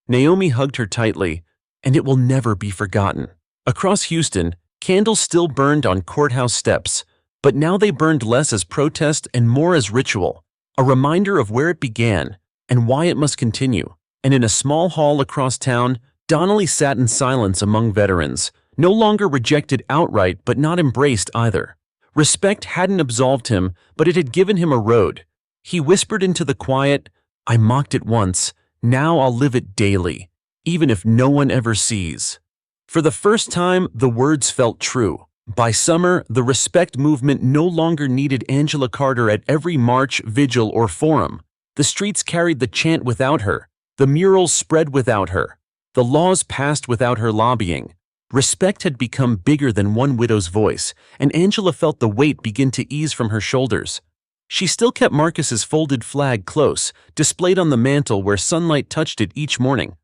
Naomi hugged her tightly, "And it will never be forgotten." Across Houston, candles still burned on courthouse steps, but now they burned less as protest and more as ritual, a reminder of where it began and why it must continue. And in a small hall across town, Donnelly sat in silence among veterans, no longer rejected outright but not embraced either. Respect hadn't absolved him, but it had given him a road. He whispered into the quiet, "I mocked it once, now I'll live it daily, even if no one ever sees." For the first time, the words felt true. By summer, the respect movement no longer needed Angela Carter at every march, vigil, or forum. The streets carried the chant without her. The murals spread without her. The laws passed without her lobbying. Respect had become bigger than one widow's voice, and Angela felt the weight begin to ease from her shoulders. She still kept Marcus's folded flag close, displayed on the mantel where sunlight touched it each morning.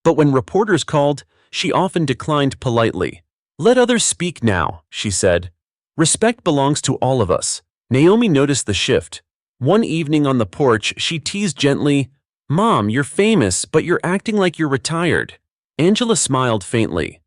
But when reporters called, she often declined politely. "Let others speak now," she said. "Respect belongs to all of us." Naomi noticed the shift. One evening on the porch, she teased gently, "Mom, you're famous, but you're acting like you're retired." Angela smiled faintly.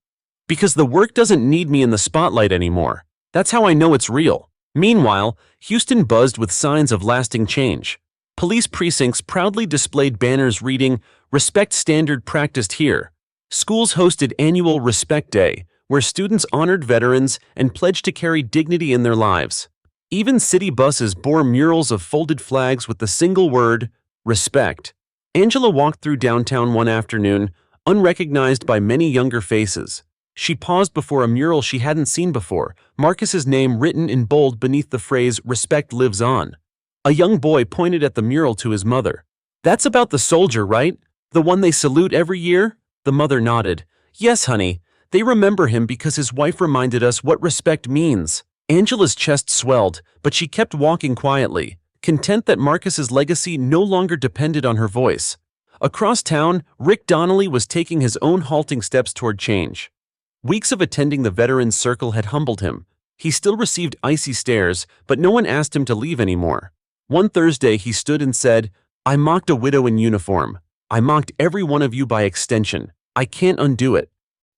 "Because the work doesn't need me in the spotlight anymore. That's how I know it's real." Meanwhile, Houston buzzed with signs of lasting change. Police precincts proudly displayed banners reading, "Respect standard practiced here." Schools hosted annual Respect Day, where students honored veterans and pledged to carry dignity in their lives. Even city buses bore murals of folded flags with the single word, "Respect." Angela walked through downtown one afternoon, unrecognized by many younger faces. She paused before a mural she hadn't seen before, Marcus's name written in bold beneath the phrase, "Respect lives on." A young boy pointed at the mural to his mother. "That's about the soldier, right? The one they salute every year?" The mother nodded. "Yes, honey. They remember him because his wife reminded us what respect means." Angela's chest swelled, but she kept walking quietly, content that Marcus's legacy no longer depended on her voice. Across town, Rick Donnelly was taking his own halting steps toward change. Weeks of attending the Veterans Circle had humbled him. He still received icy stares, but no one asked him to leave anymore. One Thursday he stood and said, "I mocked a widow in uniform. I mocked every one of you by extension. I can't undo it.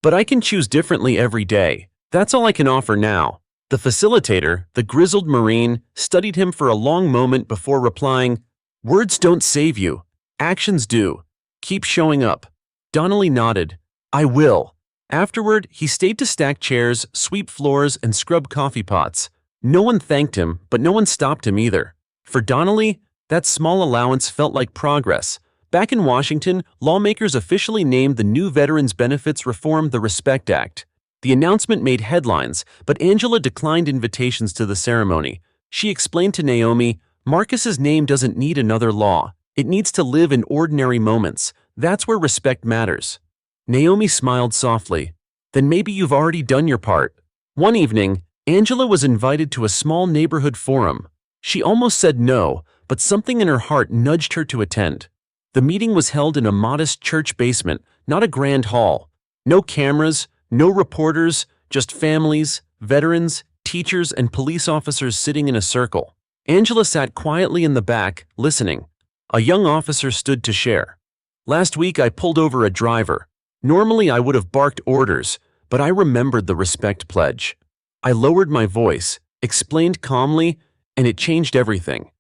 But I can choose differently every day. That's all I can offer now." The facilitator, the grizzled Marine, studied him for a long moment before replying, "Words don't save you. Actions do. Keep showing up." Donnelly nodded. "I will." Afterward, he stayed to stack chairs, sweep floors, and scrub coffee pots. No one thanked him, but no one stopped him either. For Donnelly, that small allowance felt like progress. Back in Washington, lawmakers officially named the new Veterans Benefits Reform the Respect Act. The announcement made headlines, but Angela declined invitations to the ceremony. She explained to Naomi, "Marcus's name doesn't need another law. It needs to live in ordinary moments. That's where respect matters." Naomi smiled softly. "Then maybe you've already done your part." One evening, Angela was invited to a small neighborhood forum. She almost said no, but something in her heart nudged her to attend. The meeting was held in a modest church basement, not a grand hall. No cameras, no reporters, just families, veterans, teachers, and police officers sitting in a circle. Angela sat quietly in the back, listening. A young officer stood to share. "Last week I pulled over a driver. Normally I would have barked orders, but I remembered the respect pledge. I lowered my voice, explained calmly, and it changed everything.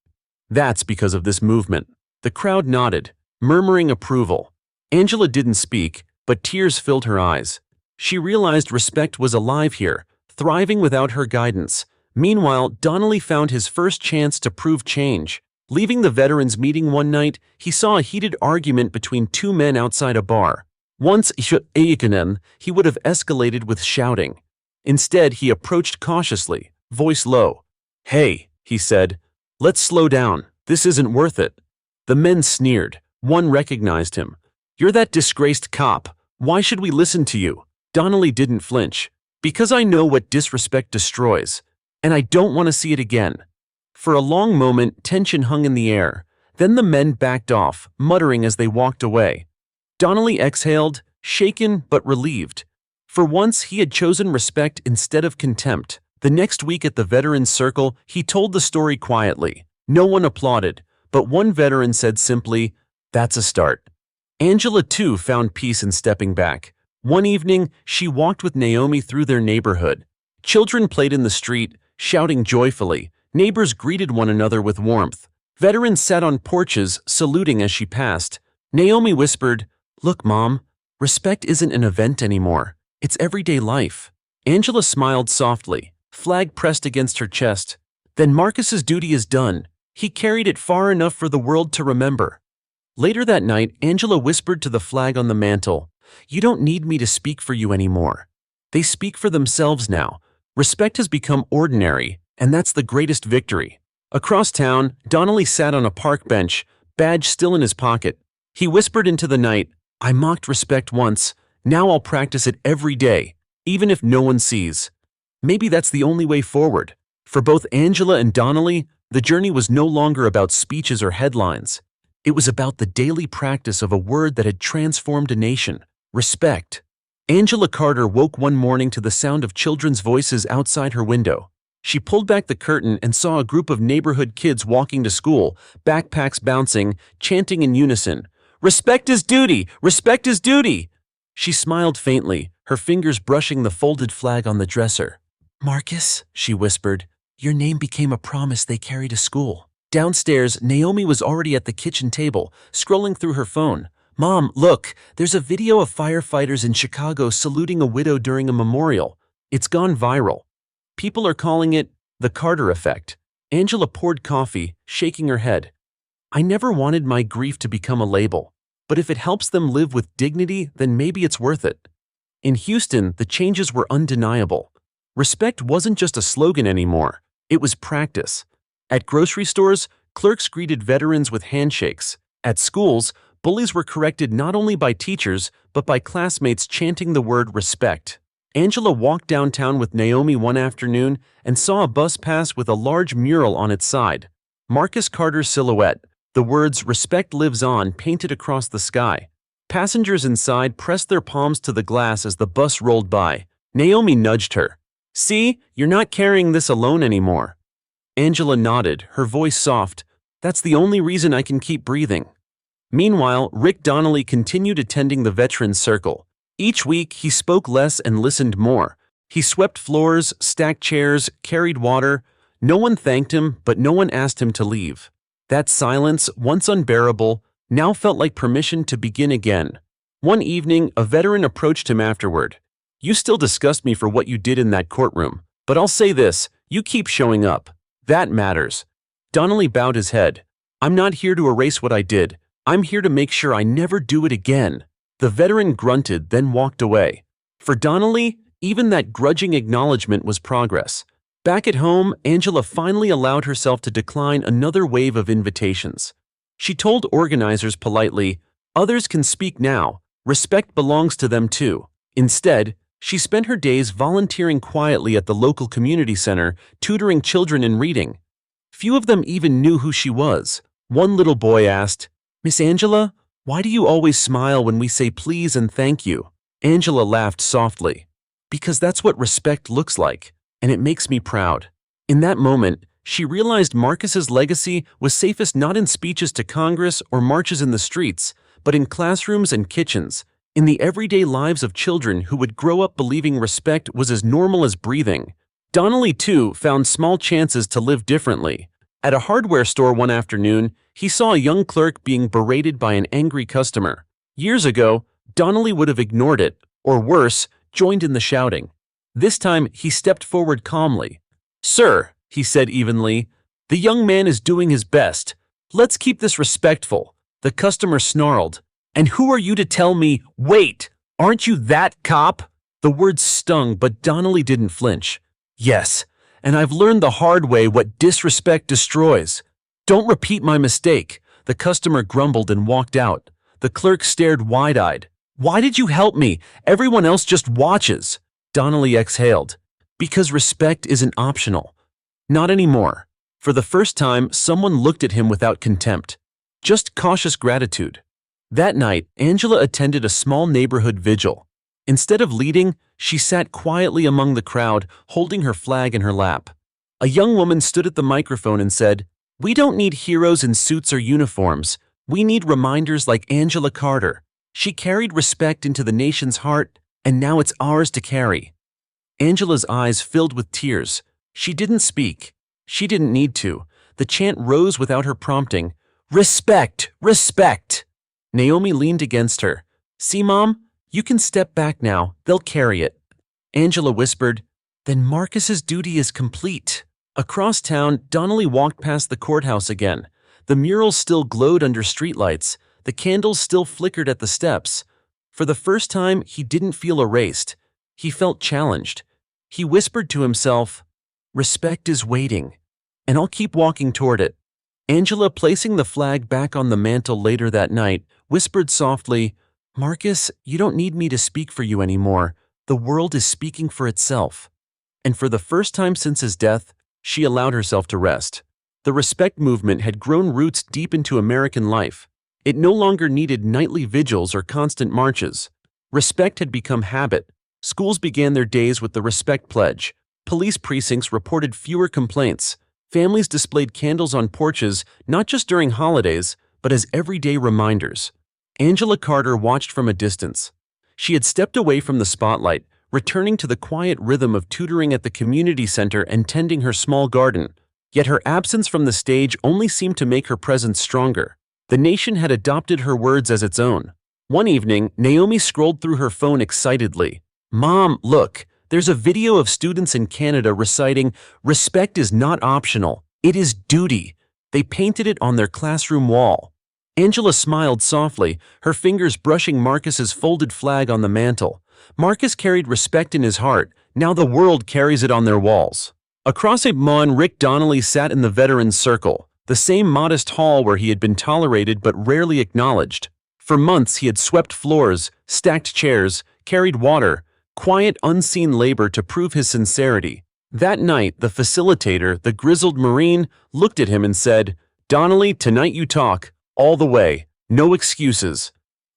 That's because of this movement." The crowd nodded, murmuring approval. Angela didn't speak, but tears filled her eyes. She realized respect was alive here, thriving without her guidance. Meanwhile, Donnelly found his first chance to prove change. Leaving the veterans meeting one night, he saw a heated argument between two men outside a bar. Once he would have escalated with shouting. Instead, he approached cautiously, voice low. "Hey," he said, "let's slow down. This isn't worth it." The men sneered. One recognized him. "You're that disgraced cop. Why should we listen to you?" Donnelly didn't flinch. "Because I know what disrespect destroys, and I don't want to see it again." For a long moment, tension hung in the air. Then the men backed off, muttering as they walked away. Donnelly exhaled, shaken but relieved. For once, he had chosen respect instead of contempt. The next week at the Veterans Circle, he told the story quietly. No one applauded, but one veteran said simply, "That's a start." Angela, too, found peace in stepping back. One evening, she walked with Naomi through their neighborhood. Children played in the street, shouting joyfully. Neighbors greeted one another with warmth. Veterans sat on porches, saluting as she passed. Naomi whispered, "Look, Mom, respect isn't an event anymore. It's everyday life." Angela smiled softly, flag pressed against her chest. "Then Marcus's duty is done. He carried it far enough for the world to remember." Later that night, Angela whispered to the flag on the mantle, "You don't need me to speak for you anymore. They speak for themselves now. Respect has become ordinary, and that's the greatest victory." Across town, Donnelly sat on a park bench, badge still in his pocket. He whispered into the night, "I mocked respect once. Now I'll practice it every day, even if no one sees." Maybe that's the only way forward. For both Angela and Donnelly, the journey was no longer about speeches or headlines. It was about the daily practice of a word that had transformed a nation: respect. Angela Carter woke one morning to the sound of children's voices outside her window. She pulled back the curtain and saw a group of neighborhood kids walking to school, backpacks bouncing, chanting in unison, Respect is duty! Respect is duty! She smiled faintly, her fingers brushing the folded flag on the dresser. Marcus, she whispered, your name became a promise they carry to school. Downstairs, Naomi was already at the kitchen table, scrolling through her phone. Mom, look, there's a video of firefighters in Chicago saluting a widow during a memorial. It's gone viral. People are calling it the Carter effect. Angela poured coffee, shaking her head. I never wanted my grief to become a label, but if it helps them live with dignity, then maybe it's worth it. In Houston, the changes were undeniable. Respect wasn't just a slogan anymore, it was practice. At grocery stores, clerks greeted veterans with handshakes. At schools, bullies were corrected not only by teachers, but by classmates chanting the word respect. Angela walked downtown with Naomi one afternoon and saw a bus pass with a large mural on its side. Marcus Carter's silhouette, the words "Respect lives on" painted across the sky. Passengers inside pressed their palms to the glass as the bus rolled by. Naomi nudged her. See, you're not carrying this alone anymore. Angela nodded, her voice soft. That's the only reason I can keep breathing. Meanwhile, Rick Donnelly continued attending the Veterans Circle. Each week, he spoke less and listened more. He swept floors, stacked chairs, carried water. No one thanked him, but no one asked him to leave. That silence, once unbearable, now felt like permission to begin again. One evening, a veteran approached him afterward. You still disgust me for what you did in that courtroom, but I'll say this, you keep showing up. That matters. Donnelly bowed his head. I'm not here to erase what I did. I'm here to make sure I never do it again. The veteran grunted, then walked away. For Donnelly, even that grudging acknowledgement was progress. Back at home, Angela finally allowed herself to decline another wave of invitations. She told organizers politely, others can speak now, respect belongs to them too. Instead, she spent her days volunteering quietly at the local community center, tutoring children in reading. Few of them even knew who she was. One little boy asked, Miss Angela, why do you always smile when we say please and thank you? Angela laughed softly. Because that's what respect looks like, and it makes me proud. In that moment, she realized Marcus's legacy was safest not in speeches to Congress or marches in the streets, but in classrooms and kitchens, in the everyday lives of children who would grow up believing respect was as normal as breathing. Donnelly, too, found small chances to live differently. At a hardware store one afternoon, he saw a young clerk being berated by an angry customer. Years ago, Donnelly would have ignored it, or worse, joined in the shouting. This time, he stepped forward calmly. Sir, he said evenly, the young man is doing his best. Let's keep this respectful. The customer snarled. And who are you to tell me, wait, aren't you that cop? The words stung, but Donnelly didn't flinch. Yes, and I've learned the hard way what disrespect destroys. Don't repeat my mistake. The customer grumbled and walked out. The clerk stared wide-eyed. Why did you help me? Everyone else just watches. Donnelly exhaled. Because respect isn't optional. Not anymore. For the first time, someone looked at him without contempt. Just cautious gratitude. That night, Angela attended a small neighborhood vigil. Instead of leading, she sat quietly among the crowd, holding her flag in her lap. A young woman stood at the microphone and said, We don't need heroes in suits or uniforms. We need reminders like Angela Carter. She carried respect into the nation's heart, and now it's ours to carry. Angela's eyes filled with tears. She didn't speak. She didn't need to. The chant rose without her prompting. Respect! Respect! Naomi leaned against her. See, Mom? You can step back now. They'll carry it. Angela whispered, Then Marcus's duty is complete. Across town, Donnelly walked past the courthouse again. The murals still glowed under streetlights. The candles still flickered at the steps. For the first time, he didn't feel erased. He felt challenged. He whispered to himself, Respect is waiting, and I'll keep walking toward it. Angela, placing the flag back on the mantel later that night, whispered softly, Marcus, you don't need me to speak for you anymore. The world is speaking for itself. And for the first time since his death, she allowed herself to rest. The respect movement had grown roots deep into American life. It no longer needed nightly vigils or constant marches. Respect had become habit. Schools began their days with the respect pledge. Police precincts reported fewer complaints. Families displayed candles on porches, not just during holidays, but as everyday reminders. Angela Carter watched from a distance. She had stepped away from the spotlight, returning to the quiet rhythm of tutoring at the community center and tending her small garden. Yet her absence from the stage only seemed to make her presence stronger. The nation had adopted her words as its own. One evening, Naomi scrolled through her phone excitedly. "Mom, look, there's a video of students in Canada reciting, 'Respect is not optional, it is duty.' They painted it on their classroom wall." Angela smiled softly, her fingers brushing Marcus's folded flag on the mantel. Marcus carried respect in his heart, now the world carries it on their walls. Across a lawn, Rick Donnelly sat in the veterans' circle, the same modest hall where he had been tolerated but rarely acknowledged. For months he had swept floors, stacked chairs, carried water, quiet, unseen labor to prove his sincerity. That night, the facilitator, the grizzled Marine, looked at him and said, "Donnelly, tonight you talk, all the way, no excuses."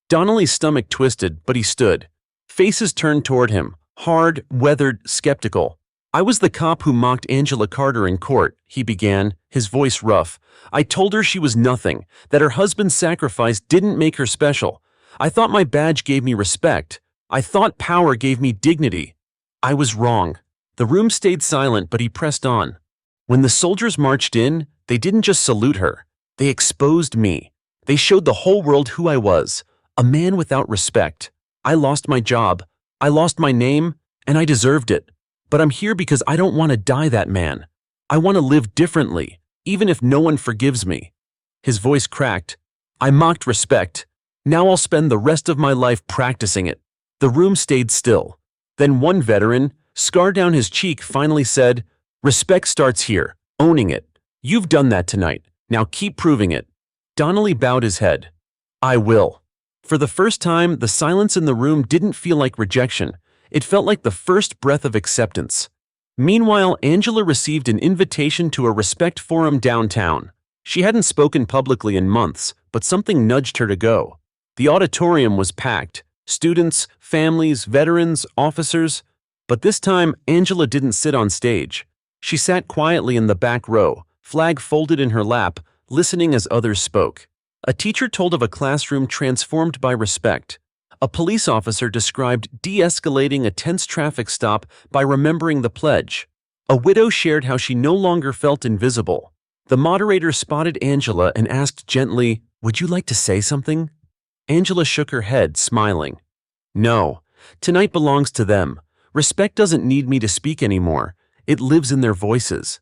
Donnelly's stomach twisted, but he stood. Faces turned toward him, hard, weathered, skeptical. "I was the cop who mocked Angela Carter in court," he began, his voice rough. "I told her she was nothing, that her husband's sacrifice didn't make her special. I thought my badge gave me respect. I thought power gave me dignity. I was wrong." The room stayed silent, but he pressed on. "When the soldiers marched in, they didn't just salute her. They exposed me. They showed the whole world who I was, a man without respect. I lost my job, I lost my name, and I deserved it. But I'm here because I don't want to die that man. I want to live differently, even if no one forgives me." His voice cracked. "I mocked respect. Now I'll spend the rest of my life practicing it." The room stayed still. Then one veteran, scar down his cheek, finally said, "Respect starts here, owning it. You've done that tonight. Now keep proving it." Donnelly bowed his head. "I will." For the first time, the silence in the room didn't feel like rejection. It felt like the first breath of acceptance. Meanwhile, Angela received an invitation to a respect forum downtown. She hadn't spoken publicly in months, but something nudged her to go. The auditorium was packed. Students, families, veterans, officers. But this time, Angela didn't sit on stage. She sat quietly in the back row, flag folded in her lap, listening as others spoke. A teacher told of a classroom transformed by respect. A police officer described de-escalating a tense traffic stop by remembering the pledge. A widow shared how she no longer felt invisible. The moderator spotted Angela and asked gently, "Would you like to say something?" Angela shook her head, smiling. "No, tonight belongs to them. Respect doesn't need me to speak anymore. It lives in their voices."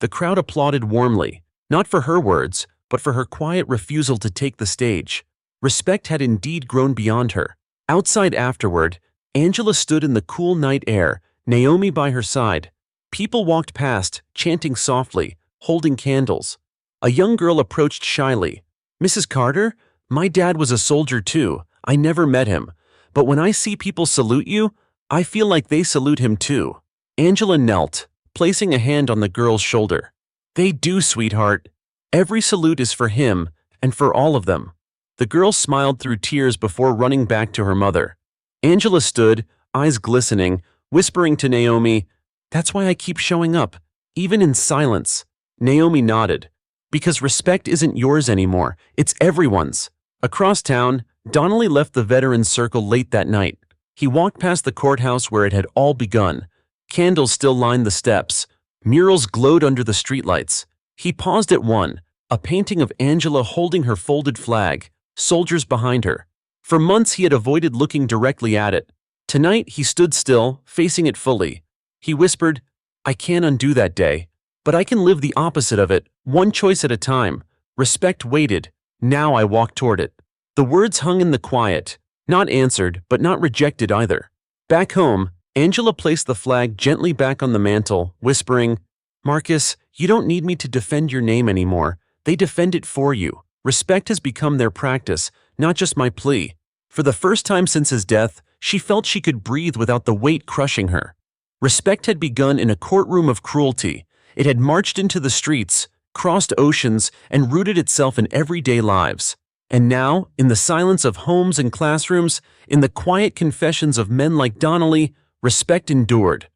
The crowd applauded warmly, not for her words, but for her quiet refusal to take the stage. Respect had indeed grown beyond her. Outside afterward, Angela stood in the cool night air, Naomi by her side. People walked past, chanting softly, holding candles. A young girl approached shyly. "Mrs. Carter, my dad was a soldier too. I never met him. But when I see people salute you, I feel like they salute him too." Angela knelt, placing a hand on the girl's shoulder. "They do, sweetheart. Every salute is for him, and for all of them." The girl smiled through tears before running back to her mother. Angela stood, eyes glistening, whispering to Naomi, "That's why I keep showing up, even in silence." Naomi nodded. "Because respect isn't yours anymore, it's everyone's." Across town, Donnelly left the veterans' circle late that night. He walked past the courthouse where it had all begun. Candles still lined the steps. Murals glowed under the streetlights. He paused at one, a painting of Angela holding her folded flag, soldiers behind her. For months he had avoided looking directly at it. Tonight he stood still, facing it fully. He whispered, "I can't undo that day, but I can live the opposite of it, one choice at a time." Respect waited. Now I walk toward it. The words hung in the quiet, not answered, but not rejected either. Back home, Angela placed the flag gently back on the mantel, whispering, "Marcus, you don't need me to defend your name anymore. They defend it for you. Respect has become their practice, not just my plea." For the first time since his death, she felt she could breathe without the weight crushing her. Respect had begun in a courtroom of cruelty. It had marched into the streets, crossed oceans, and rooted itself in everyday lives. And now, in the silence of homes and classrooms, in the quiet confessions of men like Donnelly, respect endured.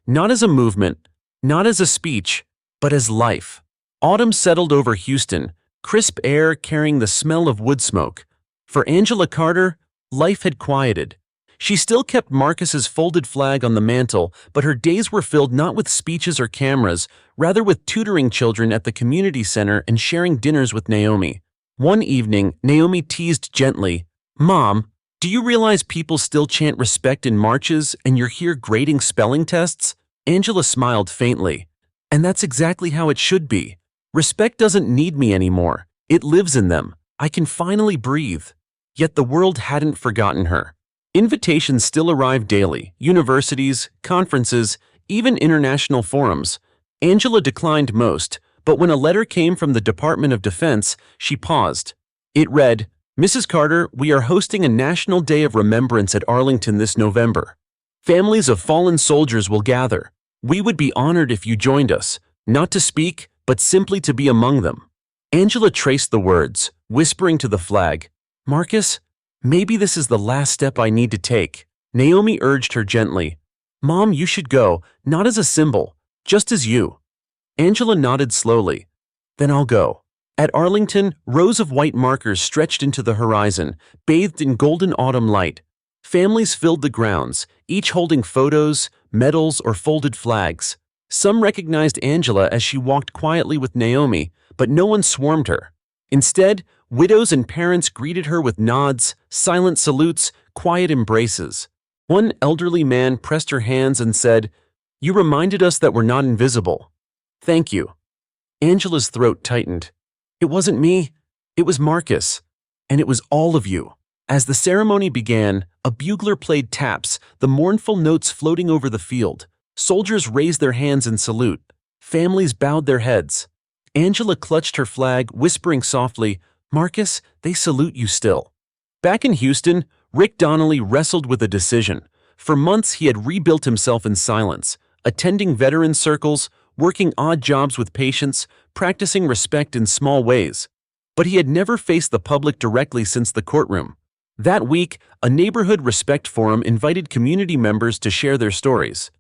Not as a movement, not as a speech, but as life. Autumn settled over Houston, crisp air carrying the smell of wood smoke. For Angela Carter, life had quieted. She still kept Marcus's folded flag on the mantle, but her days were filled not with speeches or cameras, rather with tutoring children at the community center and sharing dinners with Naomi. One evening, Naomi teased gently, "Mom, do you realize people still chant respect in marches and you're here grading spelling tests?" Angela smiled faintly. "And that's exactly how it should be. Respect doesn't need me anymore. It lives in them. I can finally breathe." Yet the world hadn't forgotten her. Invitations still arrived daily, universities, conferences, even international forums. Angela declined most, but when a letter came from the Department of Defense, she paused. It read, "Mrs. Carter, we are hosting a National Day of Remembrance at Arlington this November. Families of fallen soldiers will gather. We would be honored if you joined us, not to speak, but simply to be among them." Angela traced the words, whispering to the flag, "Marcus, maybe this is the last step I need to take." Naomi urged her gently, "Mom, you should go, not as a symbol, just as you." Angela nodded slowly. "Then I'll go." At Arlington, rows of white markers stretched into the horizon, bathed in golden autumn light. Families filled the grounds, each holding photos, medals, or folded flags. Some recognized Angela as she walked quietly with Naomi, but no one swarmed her. Instead, widows and parents greeted her with nods, silent salutes, quiet embraces. One elderly man pressed her hands and said, "You reminded us that we're not invisible." "Thank you." Angela's throat tightened. "It wasn't me. It was Marcus. And it was all of you." As the ceremony began, a bugler played taps, the mournful notes floating over the field. Soldiers raised their hands in salute. Families bowed their heads. Angela clutched her flag, whispering softly, "Marcus, they salute you still." Back in Houston, Rick Donnelly wrestled with a decision. For months, he had rebuilt himself in silence, attending veteran circles, working odd jobs with patients, practicing respect in small ways. But he had never faced the public directly since the courtroom. That week, a neighborhood respect forum invited community members to share their stories.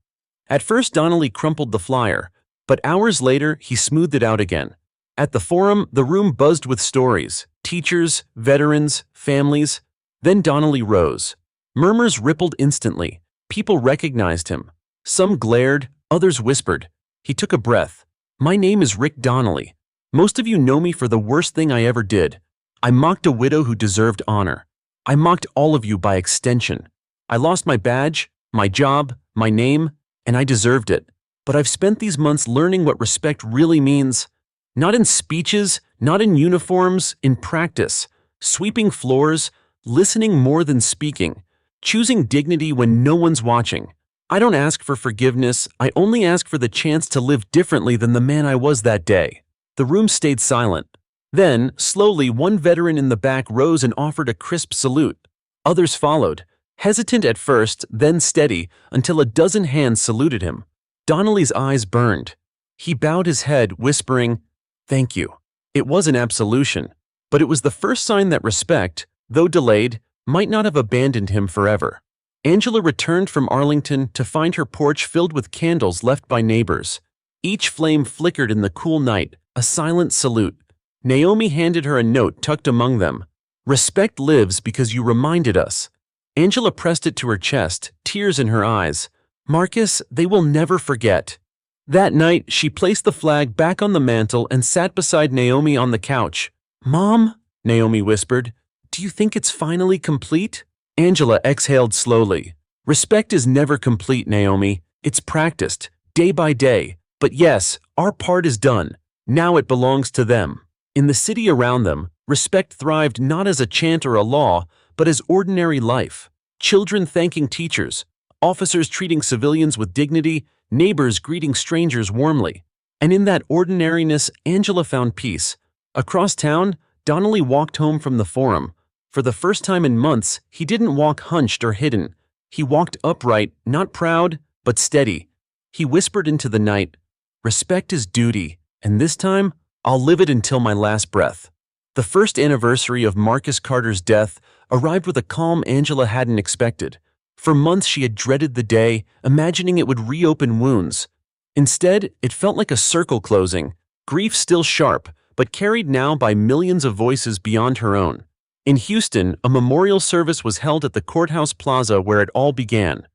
At first, Donnelly crumpled the flyer, but hours later, he smoothed it out again. At the forum, the room buzzed with stories, teachers, veterans, families. Then Donnelly rose. Murmurs rippled instantly. People recognized him. Some glared, others whispered. He took a breath. "My name is Rick Donnelly. Most of you know me for the worst thing I ever did. I mocked a widow who deserved honor. I mocked all of you by extension. I lost my badge, my job, my name, and I deserved it. But I've spent these months learning what respect really means. Not in speeches, not in uniforms, in practice. Sweeping floors, listening more than speaking. Choosing dignity when no one's watching. I don't ask for forgiveness, I only ask for the chance to live differently than the man I was that day." The room stayed silent. Then, slowly, one veteran in the back rose and offered a crisp salute. Others followed, hesitant at first, then steady, until a dozen hands saluted him. Donnelly's eyes burned. He bowed his head, whispering, "Thank you." It was an absolution, but it was the first sign that respect, though delayed, might not have abandoned him forever. Angela returned from Arlington to find her porch filled with candles left by neighbors. Each flame flickered in the cool night, a silent salute. Naomi handed her a note tucked among them. "Respect lives because you reminded us." Angela pressed it to her chest, tears in her eyes. "Marcus, they will never forget." That night, she placed the flag back on the mantle and sat beside Naomi on the couch. "Mom," Naomi whispered, "do you think it's finally complete?" Angela exhaled slowly. "Respect is never complete, Naomi. It's practiced, day by day. But yes, our part is done. Now it belongs to them." In the city around them, respect thrived not as a chant or a law, but as ordinary life. Children thanking teachers, officers treating civilians with dignity, neighbors greeting strangers warmly. And in that ordinariness, Angela found peace. Across town, Donnelly walked home from the forum. For the first time in months, he didn't walk hunched or hidden. He walked upright, not proud, but steady. He whispered into the night, "Respect is duty, and this time, I'll live it until my last breath." The first anniversary of Marcus Carter's death arrived with a calm Angela hadn't expected. For months she had dreaded the day, imagining it would reopen wounds. Instead, it felt like a circle closing, grief still sharp, but carried now by millions of voices beyond her own. In Houston, a memorial service was held at the courthouse plaza where it all began.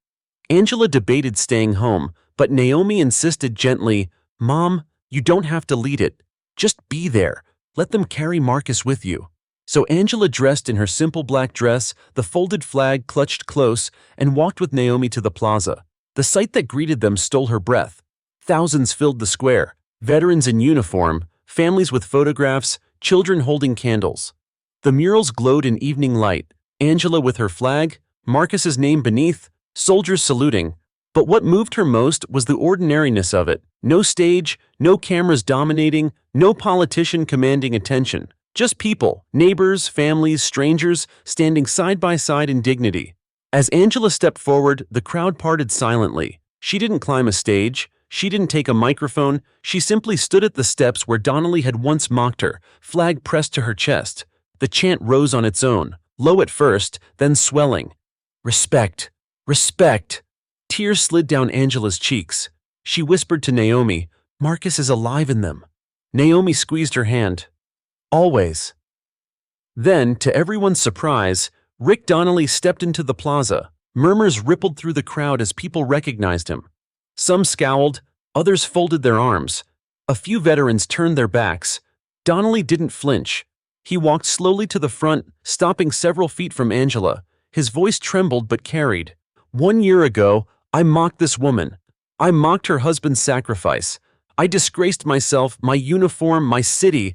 Angela debated staying home, but Naomi insisted gently, "Mom, you don't have to lead it. Just be there. Let them carry Marcus with you." So Angela dressed in her simple black dress, the folded flag clutched close, and walked with Naomi to the plaza. The sight that greeted them stole her breath. Thousands filled the square, veterans in uniform, families with photographs, children holding candles. The murals glowed in evening light, Angela with her flag, Marcus's name beneath, soldiers saluting. But what moved her most was the ordinariness of it. No stage, no cameras dominating, no politician commanding attention. Just people, neighbors, families, strangers, standing side by side in dignity. As Angela stepped forward, the crowd parted silently. She didn't climb a stage. She didn't take a microphone. She simply stood at the steps where Donnelly had once mocked her, flag pressed to her chest. The chant rose on its own, low at first, then swelling. "Respect! Respect!" Tears slid down Angela's cheeks. She whispered to Naomi, "Marcus is alive in them." Naomi squeezed her hand. "Always." Then, to everyone's surprise, Rick Donnelly stepped into the plaza. Murmurs rippled through the crowd as people recognized him. Some scowled, others folded their arms. A few veterans turned their backs. Donnelly didn't flinch. He walked slowly to the front, stopping several feet from Angela. His voice trembled but carried. "1 year ago, I mocked this woman. I mocked her husband's sacrifice. I disgraced myself, my uniform, my city,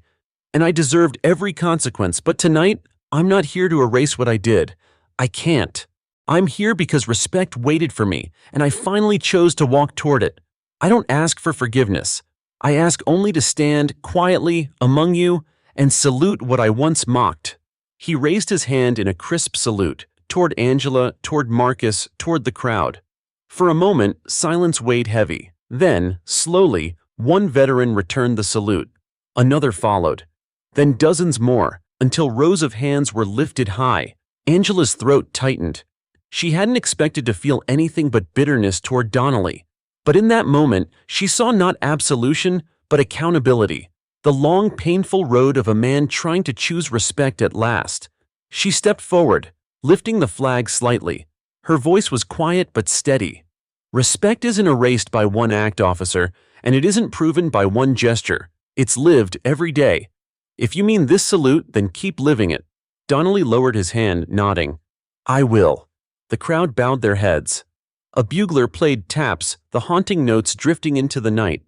and I deserved every consequence. But tonight, I'm not here to erase what I did. I can't. I'm here because respect waited for me, and I finally chose to walk toward it. I don't ask for forgiveness. I ask only to stand quietly among you and salute what I once mocked." He raised his hand in a crisp salute, toward Angela, toward Marcus, toward the crowd. For a moment, silence weighed heavy. Then, slowly, one veteran returned the salute. Another followed. Then dozens more, until rows of hands were lifted high. Angela's throat tightened. She hadn't expected to feel anything but bitterness toward Donnelly. But in that moment, she saw not absolution, but accountability. The long, painful road of a man trying to choose respect at last. She stepped forward, lifting the flag slightly. Her voice was quiet but steady. "Respect isn't erased by one act, officer, and it isn't proven by one gesture. It's lived every day. If you mean this salute, then keep living it." Donnelly lowered his hand, nodding. "I will." The crowd bowed their heads. A bugler played taps, the haunting notes drifting into the night.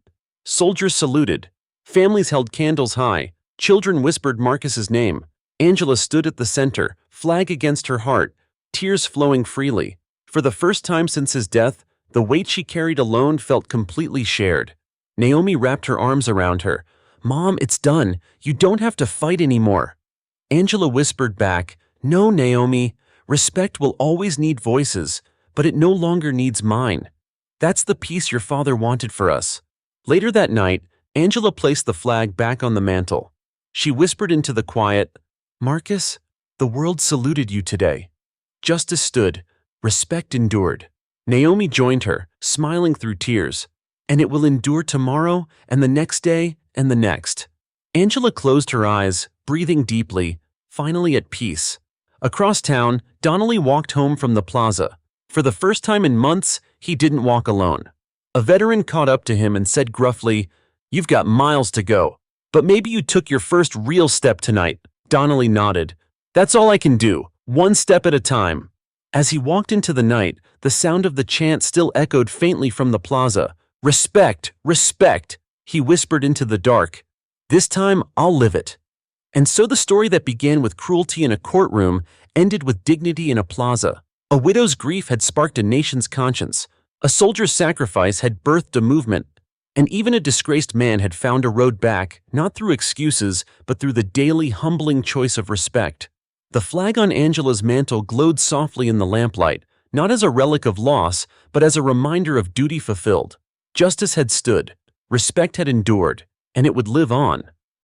Soldiers saluted. Families held candles high. Children whispered Marcus's name. Angela stood at the center, flag against her heart, tears flowing freely. For the first time since his death, the weight she carried alone felt completely shared. Naomi wrapped her arms around her. "Mom, it's done. You don't have to fight anymore." Angela whispered back, "No, Naomi. Respect will always need voices, but it no longer needs mine. That's the peace your father wanted for us." Later that night, Angela placed the flag back on the mantel. She whispered into the quiet, "Marcus, the world saluted you today. Justice stood. Respect endured." Naomi joined her, smiling through tears. "And it will endure tomorrow, and the next day, and the next." Angela closed her eyes, breathing deeply, finally at peace. Across town, Donnelly walked home from the plaza. For the first time in months, he didn't walk alone. A veteran caught up to him and said gruffly, "You've got miles to go. But maybe you took your first real step tonight." Donnelly nodded. "That's all I can do, one step at a time." As he walked into the night, the sound of the chant still echoed faintly from the plaza. "Respect, respect," he whispered into the dark. "This time, I'll live it." And so the story that began with cruelty in a courtroom ended with dignity in a plaza. A widow's grief had sparked a nation's conscience. A soldier's sacrifice had birthed a movement. And even a disgraced man had found a road back, not through excuses, but through the daily humbling choice of respect. The flag on Angela's mantel glowed softly in the lamplight, not as a relic of loss, but as a reminder of duty fulfilled. Justice had stood, respect had endured, and it would live on.